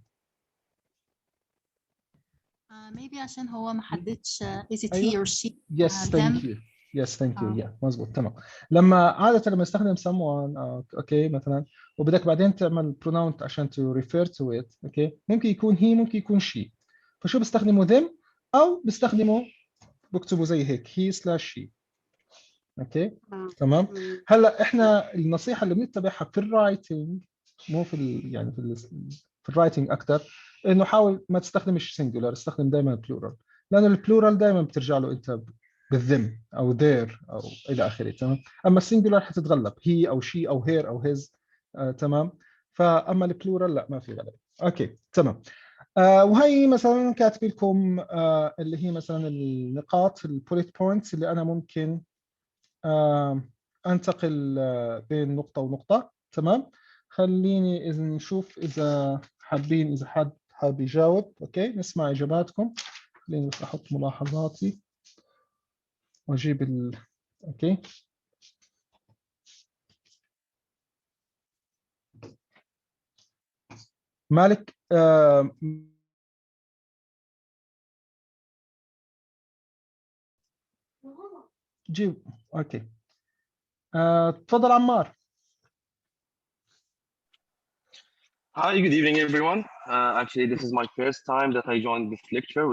maybe عشان هو ما حددش is it أيوة. he or she. Yes, thank you. Yes, thank you. Yeah, مزبوط تمام. لما عادة لما استخدم someone اوكي مثلا وبدك بعدين تعمل pronoun عشان to refer to it اوكي ممكن يكون he ممكن يكون she. فشو بستخدمه them أو بستخدمه بكتبه زي هيك he/she. اوكي تمام. هلا احنا النصيحة اللي بنتبعها في الرايتنج مو في يعني في الرايتنج أكثر إنه حاول ما تستخدمش singular، استخدم دائما plural، لأنه البلورال دائما بترجع له أنت بالذم او their او الى اخره. تمام. اما السنجولار حتتغلب هي او شي او هير او هيز. تمام. فاما البلورال لا ما في غلبه. اوكي تمام. وهي مثلا كاتب لكم اللي هي مثلا النقاط البوليت بوينتس اللي انا ممكن انتقل بين نقطه ونقطه. تمام. خليني اذا نشوف اذا حابين اذا حد حاب يجاوب. اوكي نسمع اجاباتكم. خليني بس احط ملاحظاتي واجيب اوكي. مالك جيب. اوكي تفضل عمار. Hi, good evening, everyone. Actually, this is my first time that I joined this lecture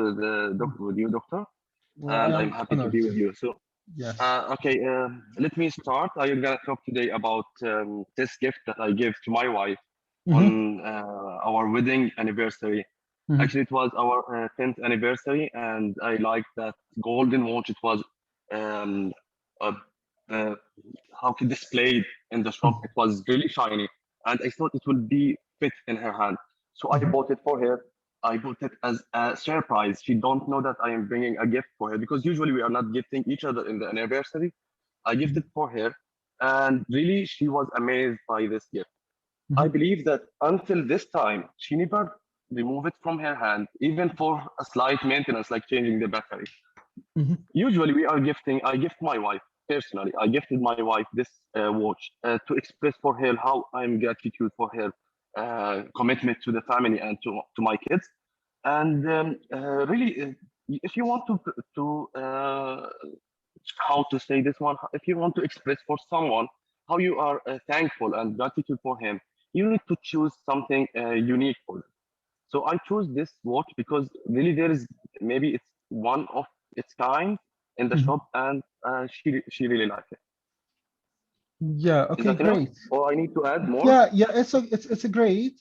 with you, Doctor, and I'm happy to be with you. So, yes. Okay, let me start. I'm gonna talk today about this gift that I gave to my wife on our wedding anniversary. Actually, it was our 10th anniversary, and I liked that golden watch. It was how to display it in the shop. It was really shiny, and I thought it would be fit in her hand. So I bought it for her. I bought it as a surprise. She don't know that I am bringing a gift for her because usually we are not gifting each other in the anniversary. I gifted for her, and really she was amazed by this gift. I believe that until this time, she never removed it from her hand, even for a slight maintenance like changing the battery. Usually we are gifting, I gift my wife, personally, I gifted my wife this watch to express for her how I'm gratitude for her commitment to the family and to my kids. And really, if you want to how to say this one, if you want to express for someone how you are thankful and gratitude for him, you need to choose something unique for them. So I chose this watch because really there is maybe it's one of its kind in the Mhm. shop, and she really liked it. Yeah, Is okay, that enough? great. Or I need to add more? Yeah, yeah, it's a great.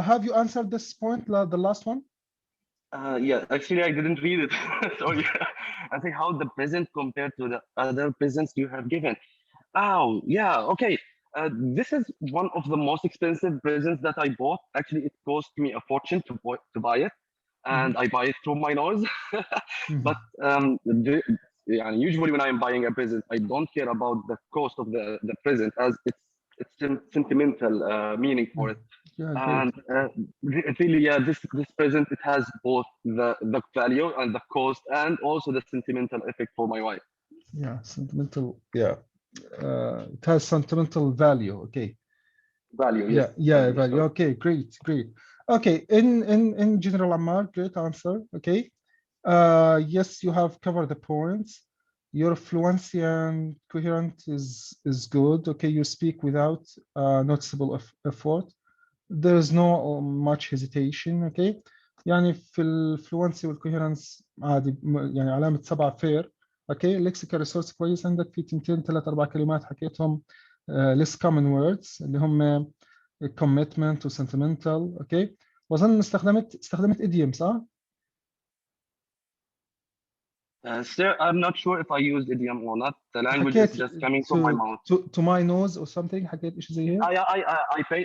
Have you answered this point, the last one? Yeah, actually, I didn't read it. Sorry. I think how the present compared to the other presents you have given. Oh, yeah, okay. This is one of the most expensive presents that I bought. Actually, it cost me a fortune to buy it, and I buy it through my nose. Mhm. But yeah, usually when I'm buying a present, I don't care about the cost of the present, as it's sentimental meaning for it. Yeah, great. And really, yeah, this present, it has both the value and the cost, and also the sentimental effect for my wife. Yeah, sentimental. Yeah, it has sentimental value. Okay. Value, yes. Yeah, yeah, Value, value. sorry. Okay, great, great. Okay, in general, Ammar, great answer. Okay. Yes, you have covered the points. Your fluency and coherent is good. Okay, you speak without noticeable effort. There is no much hesitation. Okay. يعني في الفلونسي والكوهيرنس عادي يعني علامة 7 فير. اوكي ليكسيكال ريسورس كويس عندك في تنتين 3 4 كلمات حكيتهم less common words اللي هم commitment و sentimental. اوكي واظن استخدمت idiom صح؟ Sir, I'm not sure if I used idiom or not. The language is حكيت just coming from my mouth. to my nose or something حكيت شيء زي هيك؟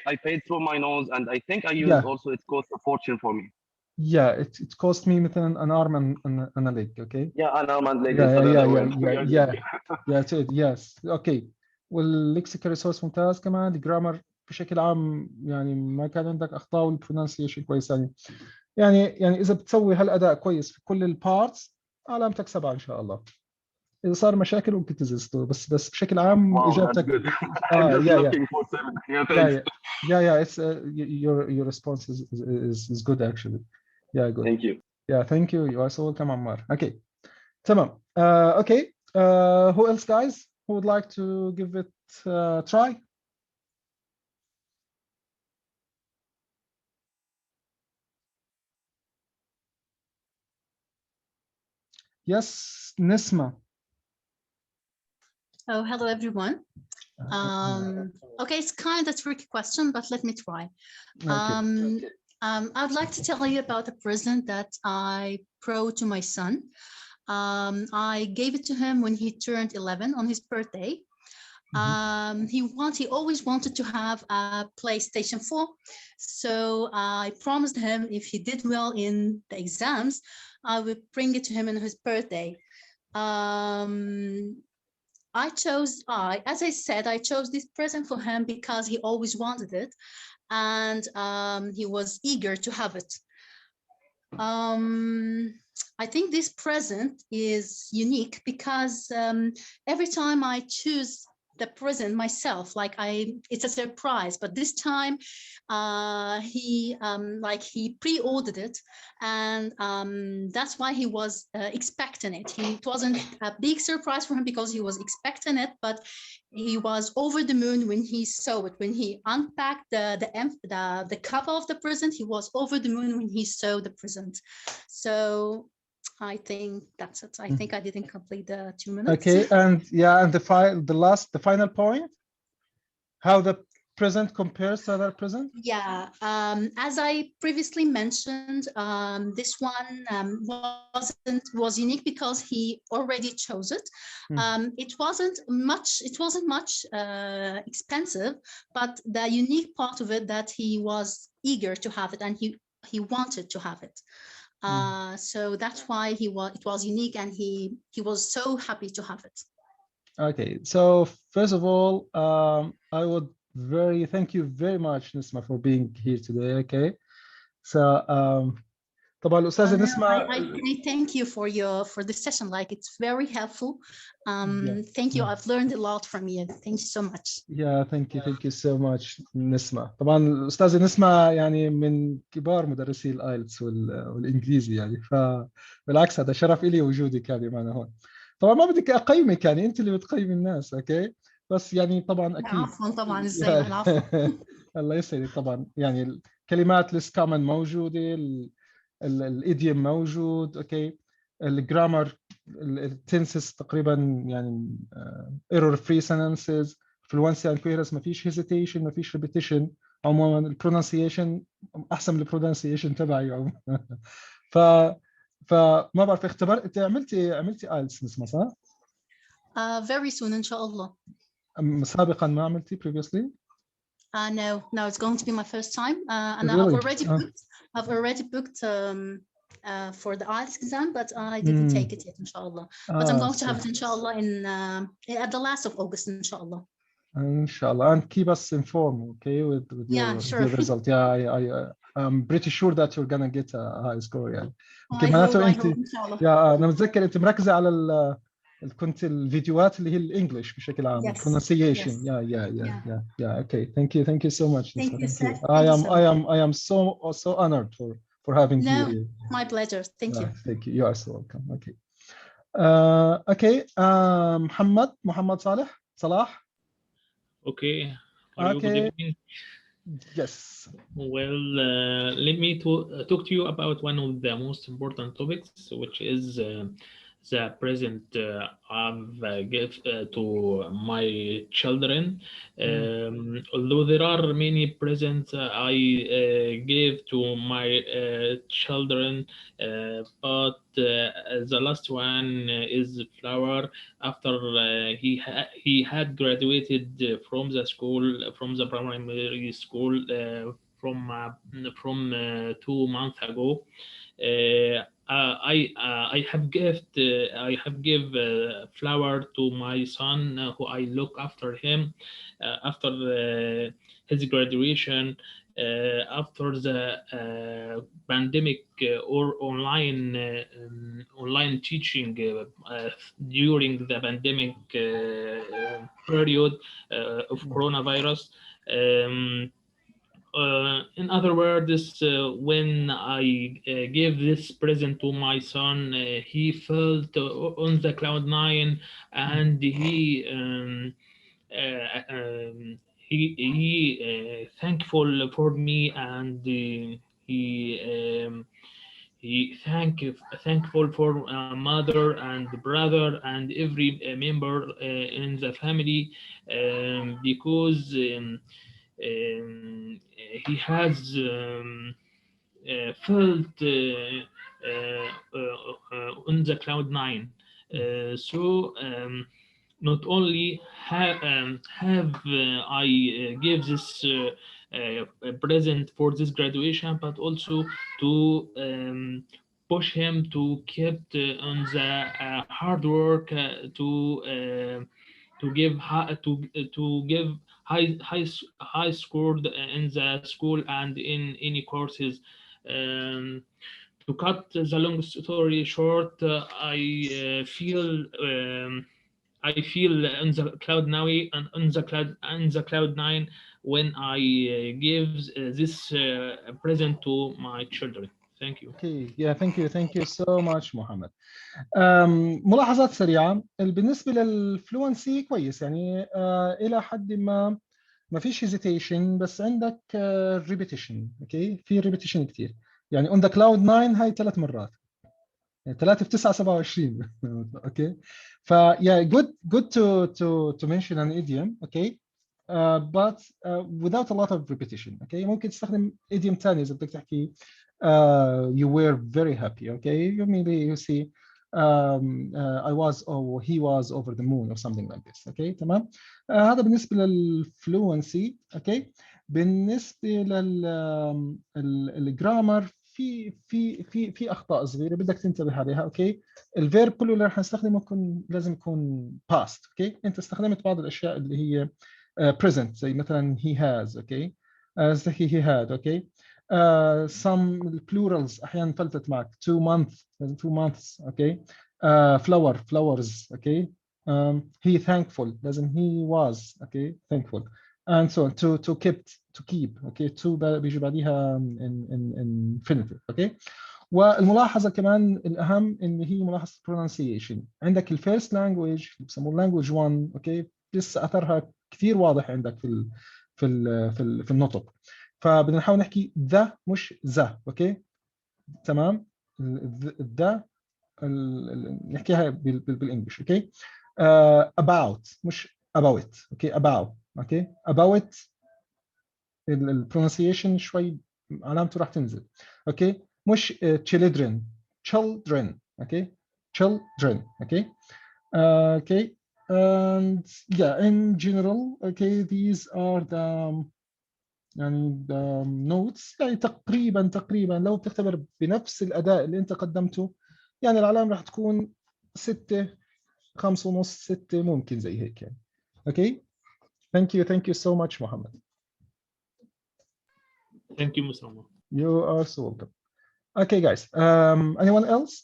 I paid through my nose, and I think I used Yeah. also it cost a fortune for me. Yeah, it cost me مثلا an arm and a leg. Okay. Yeah, an arm and leg Yeah, is the yeah, other yeah, word. yeah, You're yeah, good. yeah, it is, yes. Okay. والليكسيكال ريسورس ممتاز كمان. الجرامر بشكل عام يعني ما كان عندك اخطاء، والبرونانسيشن كويس يعني اذا بتسوي هالاداء كويس في كل البارتس علامتك 7 ان شاء الله. اذا صار مشاكل ممكن تزيد، بس بشكل عام Wow, that's اجابتك good. I'm just yeah, looking for 7. Yeah, yeah, thanks. yeah, it's your response is good actually. Yeah, good. Thank you. Yeah, thank you. You are so welcome, Ammar. Okay. تمام. Okay. Who else, guys? Who would like to give it a try? Yes, Nisma. Oh, hello, everyone. Okay, it's kind of a tricky question, but let me try. Okay. I'd like to tell you about a present that I brought to my son. I gave it to him when he turned 11 on his birthday. He always wanted to have a PlayStation 4. So I promised him if he did well in the exams, I would bring it to him on his birthday. As I said, I chose this present for him because he always wanted it, and he was eager to have it. I think this present is unique because every time I choose the present myself, it's a surprise, but this time he pre-ordered it, and that's why he was expecting it. It wasn't a big surprise for him because he was expecting it, but he was over the moon when he saw it. When he unpacked the cover of the present, he was over the moon when he saw the present. So I think that's it. I think I didn't complete the 2 minutes. Okay, and yeah, and the final point, how the present compares to other present? Yeah, as I previously mentioned, this one was unique because he already chose it. It wasn't much expensive, but the unique part of it that he was eager to have it, and he wanted to have it. So that's why it was unique, and he was so happy to have it. Okay, so first of all, I would thank you very much, Nisma, for being here today. Okay, so طبعا الأستاذة No, نسمة. I thank you for this session. Like it's very helpful. Yeah. Thank you. I've learned a lot from you. Thank you so much. Yeah, thank you so much نسمة. طبعا الأستاذة نسمة يعني من كبار مدرسي الآيلتس والإنجليزي يعني، فبالعكس هذا شرف إلي وجودك يعني معنا هون. طبعا ما بدك أقيمك يعني، أنت اللي بتقيمي الناس، أوكي؟ بس يعني طبعا أكيد. عفوا طبعا ازاي العفو. الله يسعدك. طبعا يعني الكلمات ليس كومن موجودة، الايديوم موجود، اوكي، الجرامر، التنسز تقريبا يعني ايرور فري سنتنسز، فلوينسي اند كويرنس، ما فيش هيزيتيشن، ما فيش ريبيتيشن. عموما البرونسيشن احسن من البرونسيشن تبعي. ف فما بعرف، اختبرت انت عملتي ايلتس نسمة صح؟ Very soon إن شاء الله. سابقا ما عملتي previously؟ No, it's going to be my first time. And Really? I've already booked for the IELTS exam, but I didn't take it yet, inshallah. But I'm going to have it, inshallah, at the last of August, inshallah. Inshallah, and keep us informed, okay, with Yeah, your, sure. your result. Yeah, I'm pretty sure that you're gonna get a high score يعني. I hope, انت inshallah. يا انا متذكر انت مركزه على كنت الفيديوهات اللي هي الانجليش بشكل عام. Yes. pronunciation. Yes. Yeah. Okay, thank you so much. Thank you, sir. I am so honored for having you here. My pleasure. Thank you. Thank you. You are so welcome. Okay. Okay. Muhammad Salah. Okay. Are you good evening? Yes. Well, let me talk to you about one of the most important topics, which is the present I've give to my children. Although there are many presents I gave to my children, but the last one is flower. After he had graduated from the school, from the primary school, from 2 months ago. I have give flower to my son, who I look after him after his graduation, after the pandemic or online teaching during the pandemic period of coronavirus. In other words, when I gave this present to my son, he felt on the cloud 9, and he thankful for me, and he thankful for mother and brother and every member in the family, because he has felt on the cloud 9. So not only have I give this present for this graduation, but also to push him to keep on the hard work to give high scored in the school and in any courses. To cut the long story short, I feel on the cloud now and on the cloud 9 when I give this present to my children. Thank you. Okay, yeah, thank you so much, Mohammed. ملاحظات سريعة. بالنسبة للفلونسي كويس يعني، إلى حد ما فيش hesitation، بس عندك repetition. اوكي، في repetition كتير يعني. on the cloud 9 هاي 3 مرات، يعني 3 في 9 27. اوكي، yeah, good to mention an idiom. Okay, but without a lot of repetition. Okay, ممكن تستخدم idiom ثاني إذا بدك تحكي you were very happy. Okay, maybe you see I was or he was over the moon or something like this. Okay, تمام. هذا بالنسبة للفلوينسي. Okay, بالنسبة للجرامر في اخطاء صغيره بدك تنتبه عليها. اوكي، الفيرب كله اللي راح نستخدمه لازم يكون past. اوكي، انت استخدمت بعض الاشياء اللي هي present، زي مثلا he has. اوكي، زي he had. اوكي، some plurals أحيانا فلتت معك 2 months 2 months okay flowers okay he thankful لازم he was okay thankful and so on to keep okay to بيجي بعديها in infinitive okay. والملاحظة كمان الأهم إن هي ملاحظة pronunciation. عندك الفيرست لانجويج بيسموه لانجويج 1 اوكي لسه أثرها كثير واضح عندك في النطق، فبدنا نحاول نحكي ذا مش ذا اوكي تمام. ذا نحكيها بالانجلش اوكي. about مش about اوكي about اوكي about البرونسيشن شوي علامته راح تنزل اوكي مش children okay children okay okay and yeah in general okay these are the يعني the notes يعني تقريبا لو بتختبر بنفس الأداء اللي أنت قدمته يعني العلامة راح تكون 6 5.5 6 ممكن زي هيك يعني. okay thank you so much Mohammed. Thank you Mr. Omar. You are so welcome. Okay guys, anyone else?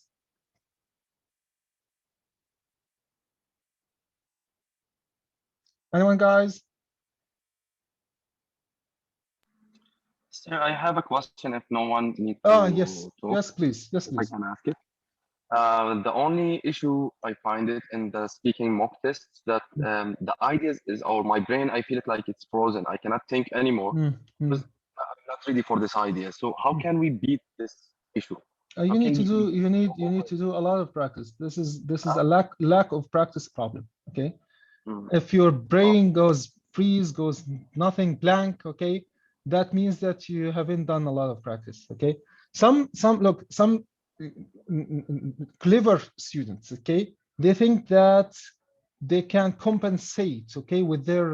Anyone guys? Sir, I have a question if no one needs to Yes, talk. yes please, yes If I please. can ask it. The only issue I find it in the speaking mock tests that the ideas is, or my brain, I feel it like it's frozen. I cannot think anymore. Because I'm not ready for this idea. So how can we beat this issue? You need to do a lot of practice. This is a lack of practice problem. Okay. If your brain goes freeze, goes nothing, blank, okay, that means that you haven't done a lot of practice. Okay. Some clever students, okay, they think that they can compensate, okay, with their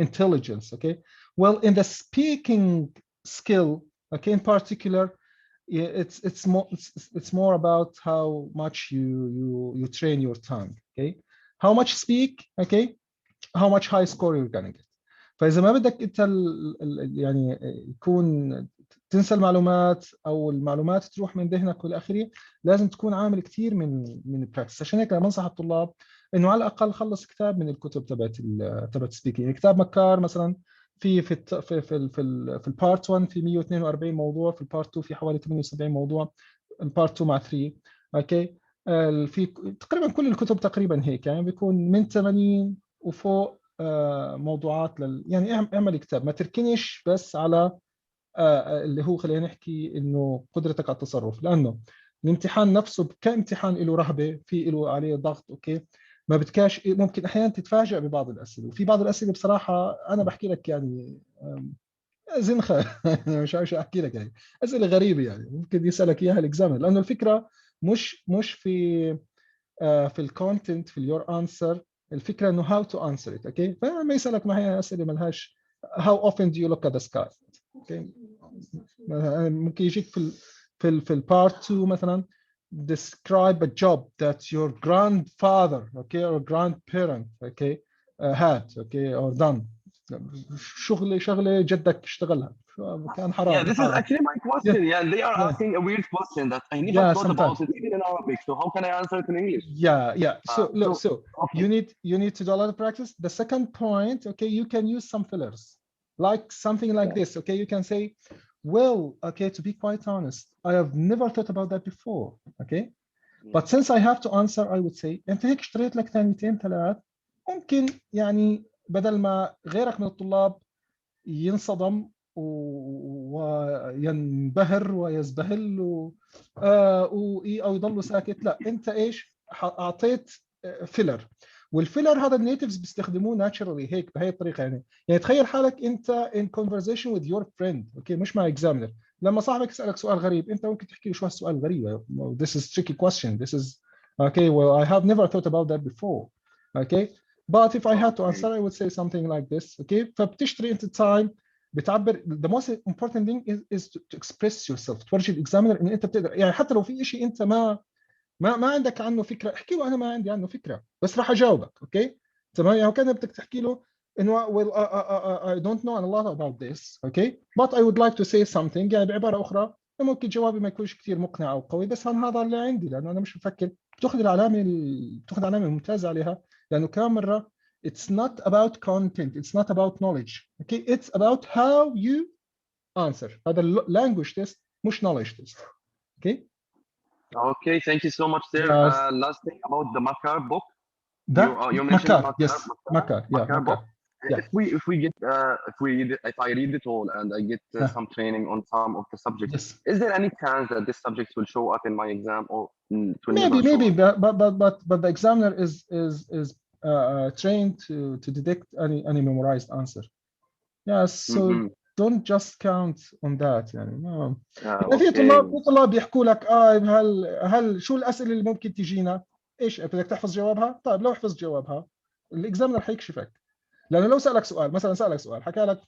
intelligence. Okay. Well, in the speaking skill, okay, in particular, it's more about how much you train your tongue. Okay. How much speak, okay, how much high score you're gonna get. فإذا ما بدك أنت يعني يكون تنسى المعلومات أو المعلومات تروح من ذهنك والى آخره، لازم تكون عامل كثير من البراكتس. عشان هيك أنا بنصح الطلاب إنه على الأقل خلص كتاب من الكتب تبعت سبيكينج. يعني كتاب مكار مثلا في البارت 1 في 142 موضوع، في البارت 2 في حوالي 78 موضوع، البارت 2 مع 3 اوكي. في تقريبا كل الكتب تقريبا هيك يعني بيكون من 80 وفوق موضوعات يعني اعمل كتاب، ما تركنش بس على اللي هو خلينا نحكي انه قدرتك على التصرف، لانه الامتحان نفسه كامتحان له رهبه، في له عليه ضغط اوكي. ما بدكاش ممكن احيانا تتفاجئ ببعض الاسئله، وفي بعض الاسئله بصراحه انا بحكي لك يعني زنخه مش عارف احكي لك يعني اسئله غريبه يعني ممكن يسالك اياها الاكزامينر، لانه الفكره مش في الكونتنت في اليور انسر، الفكره انه هاو تو انسر ات اوكي. فما يسالك معي اسئله ملهاش how often do you look at the sky اوكي. ممكن يجيك في البارت 2 مثلا describe a job that your grandfather okay or grandparent okay had okay or done. شغله جدك اشتغلها كان حرام. Yeah, this is actually my question. Yeah, they are asking a weird question that I never thought about it even in Arabic. So how can I answer it in English? Yeah. So look, okay. you need to do a lot of practice. The second point, okay, you can use some fillers, like something like this. Okay, you can say, well, okay, to be quite honest, I have never thought about that before. Okay, but since I have to answer, I would say, أنت هيك اشتريت لك ثانيتين ثلاث، ممكن يعني بدل ما غيرك من الطلاب ينصدم وينبهر ويزبهل او يضل ساكت، لا انت ايش اعطيت فيلر، والفيلر هذا النيتيفز بيستخدموه ناتشرالي هيك بهي الطريقه يعني تخيل حالك انت in conversation with your friend اوكي مش مع examiner. لما صاحبك يسالك سؤال غريب انت ممكن تحكي له شو هالسؤال الغريب، this is tricky question, this is okay, well I have never thought about that before okay, but if I had to answer I would say something like this okay. فبتشتري انت time بتعبر. the most important thing is to express yourself، تورجي الاكزامينر ان انت بتقدر يعني حتى لو في شيء انت ما عندك عنه فكره، احكي له انا ما عندي عنه فكره بس راح اجاوبك اوكي تمام. يعني كان بدك تحكي له إنه well I don't know a lot about this okay but I would like to say something يعني بعبارة أخرى ممكن جوابي ما يكونش كثير مقنع أو قوي بس هذا اللي عندي لأنه أنا مش مفكر بتاخذ علامة ممتازة عليها لأنه كم مرة it's not about content it's not about knowledge okay it's about how you answer هذا language test مش knowledge test okay Okay, thank you so much, sir. Yes. Last thing about the Makar book. that You mentioned Makar yes Makar yeah Makar Makar book. Yeah. If I read it all and I get some training on some of the subjects, yes is there any chance that this subject will show up in my exam or it will never show maybe up? but the examiner is trained to detect any memorized answer yes so don't just count on that يعني no. في طلاب بيحكوا لك هل شو الأسئلة اللي ممكن تجينا ايش بدك تحفظ جوابها طيب لو حفظت جوابها الاكزامينر حيكشفك لانه لو سألك سؤال مثلا سألك سؤال حكى لك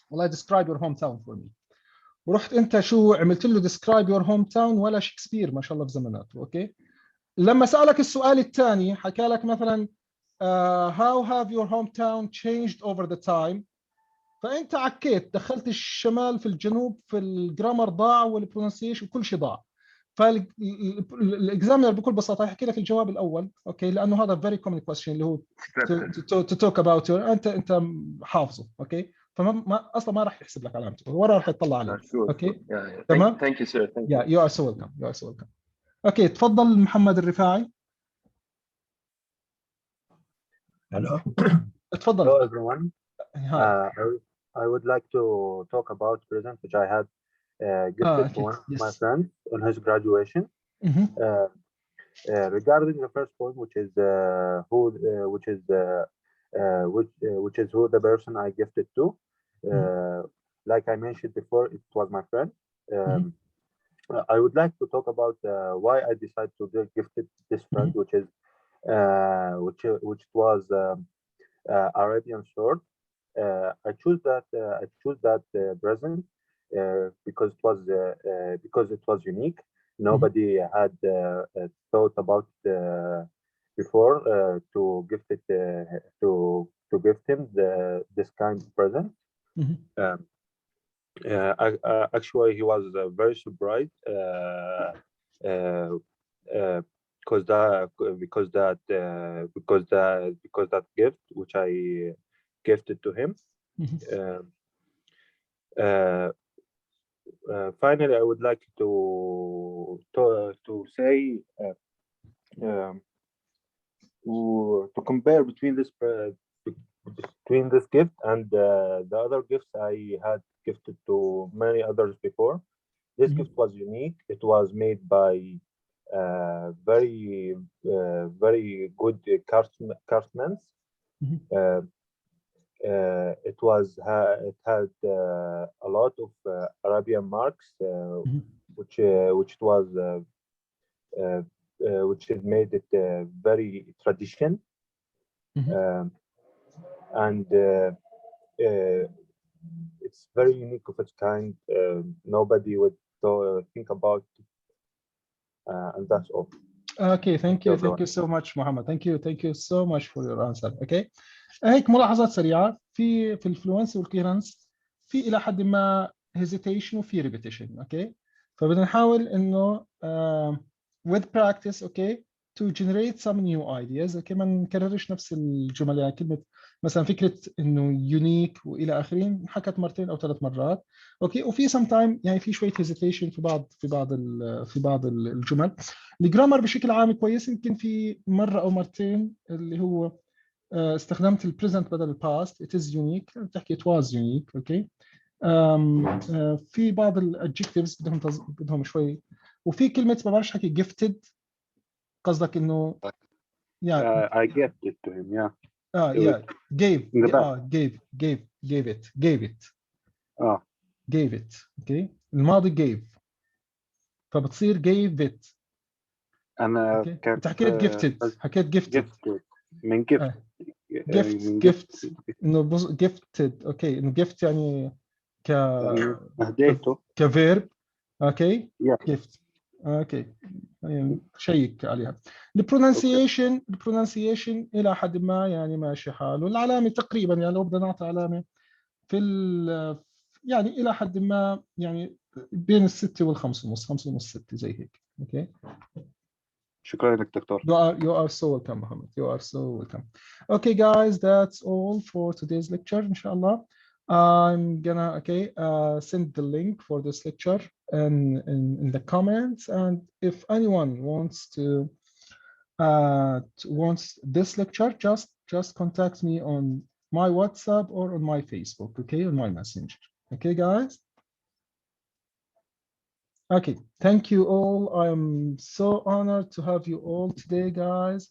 والله describe your hometown for me ورحت انت شو عملت له describe your hometown ولا شكسبير ما شاء الله بزماناته اوكي لما سألك السؤال الثاني حكى لك مثلا how have your hometown changed over the time فانت عكيت دخلت الشمال في الجنوب في الجرامر ضاع والبرونسيشن وكل شيء ضاع فالاكزامينر بكل بساطه يحكي لك الجواب الاول اوكي لانه هذا very common question اللي هو to talk about your انت حافظه اوكي فما اصلا ما راح يحسب لك علامته ورا راح يطلع عليه اوكي تمام Thank you, sir. Thank you. Yeah, you are so welcome. You are so welcome. اوكي تفضل محمد الرفاعي. Hello. تفضل. Hello everyone. Hi. I would like to talk about present which I had gifted to one of my friends on his graduation. Regarding the first point, which is who the person I gifted to. Like I mentioned before, it was my friend. I would like to talk about why I decided to gift this friend, which was Arabian sword. I choose that present because it was unique. Nobody had thought about before to gift it to gift him this kind of present. Actually, he was very surprised because that gift which I gifted to him. Finally, I would like to say to compare between this gift and the other gifts I had gifted to many others before. This gift was unique. It was made by very good craftsmen. It had a lot of Arabian marks, which made it very tradition, and it's very unique of its kind. Nobody would think about it, and that's all. Okay, thank you so much, Muhammad. Thank you so much for your answer. Okay. هيك ملاحظات سريعة في الفلونسي والكليرنس في إلى حد ما hesitation وفي repetition. Okay. فبدنا نحاول إنه with practice okay to generate some new ideas. Okay. ما نكررش نفس الجمل يعني كلمة مثلا فكرة إنه unique وإلى آخرين حكت مرتين أو 3 مرات. اوكي وفي sometime يعني في شويه hesitation في بعض الجمل. الجرامر بشكل عام كويس يمكن في مره او مرتين اللي هو استخدمت البريزنت بدل الباست it is unique بتحكي it was unique اوكي. في بعض الادجكتيفز بدهم شوي وفي كلمه ما بعرفش حكي gifted قصدك انه يعني I gifted to him gave it gave it اوكي الماضي gave فبتصير gave it. انا انت حكيت gifted حكيت gifted من gift gift انه gifted اوكي انه gift يعني اهديته كفيرب اوكي gift اوكي يعني شيك عليها. البرونانسيشن الى حد ما يعني ماشي حاله. العلامه تقريبا يعني لو بدنا نعطي علامه في يعني الى حد ما يعني بين الستة والخمسة ونص، 5 ونص 6 زي هيك. اوكي شكرا لك دكتور. you are so welcome Mohammed, you are so welcome. Okay guys, that's all for today's lecture. Inshallah I'm gonna send the link for this lecture in the comments, and if anyone wants to wants this lecture, just contact me on my WhatsApp or on my Facebook, okay, on my messenger. Okay guys, okay, thank you all. I'm so honored to have you all today guys.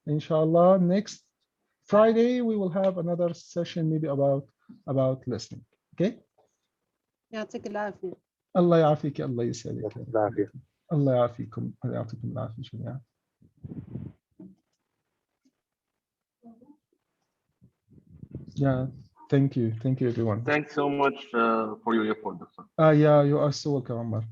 Inshallah next Friday we will have another session maybe about listening. Okay, يعطيك العافية. الله يعافيك، الله يسعدك، يعطيك العافية. الله يعافيكم، الله يعطيكم العافية جميعا. Yeah, thank you everyone. Thanks so much for your effort, Doctor. Yeah, you are so welcome, Ammar.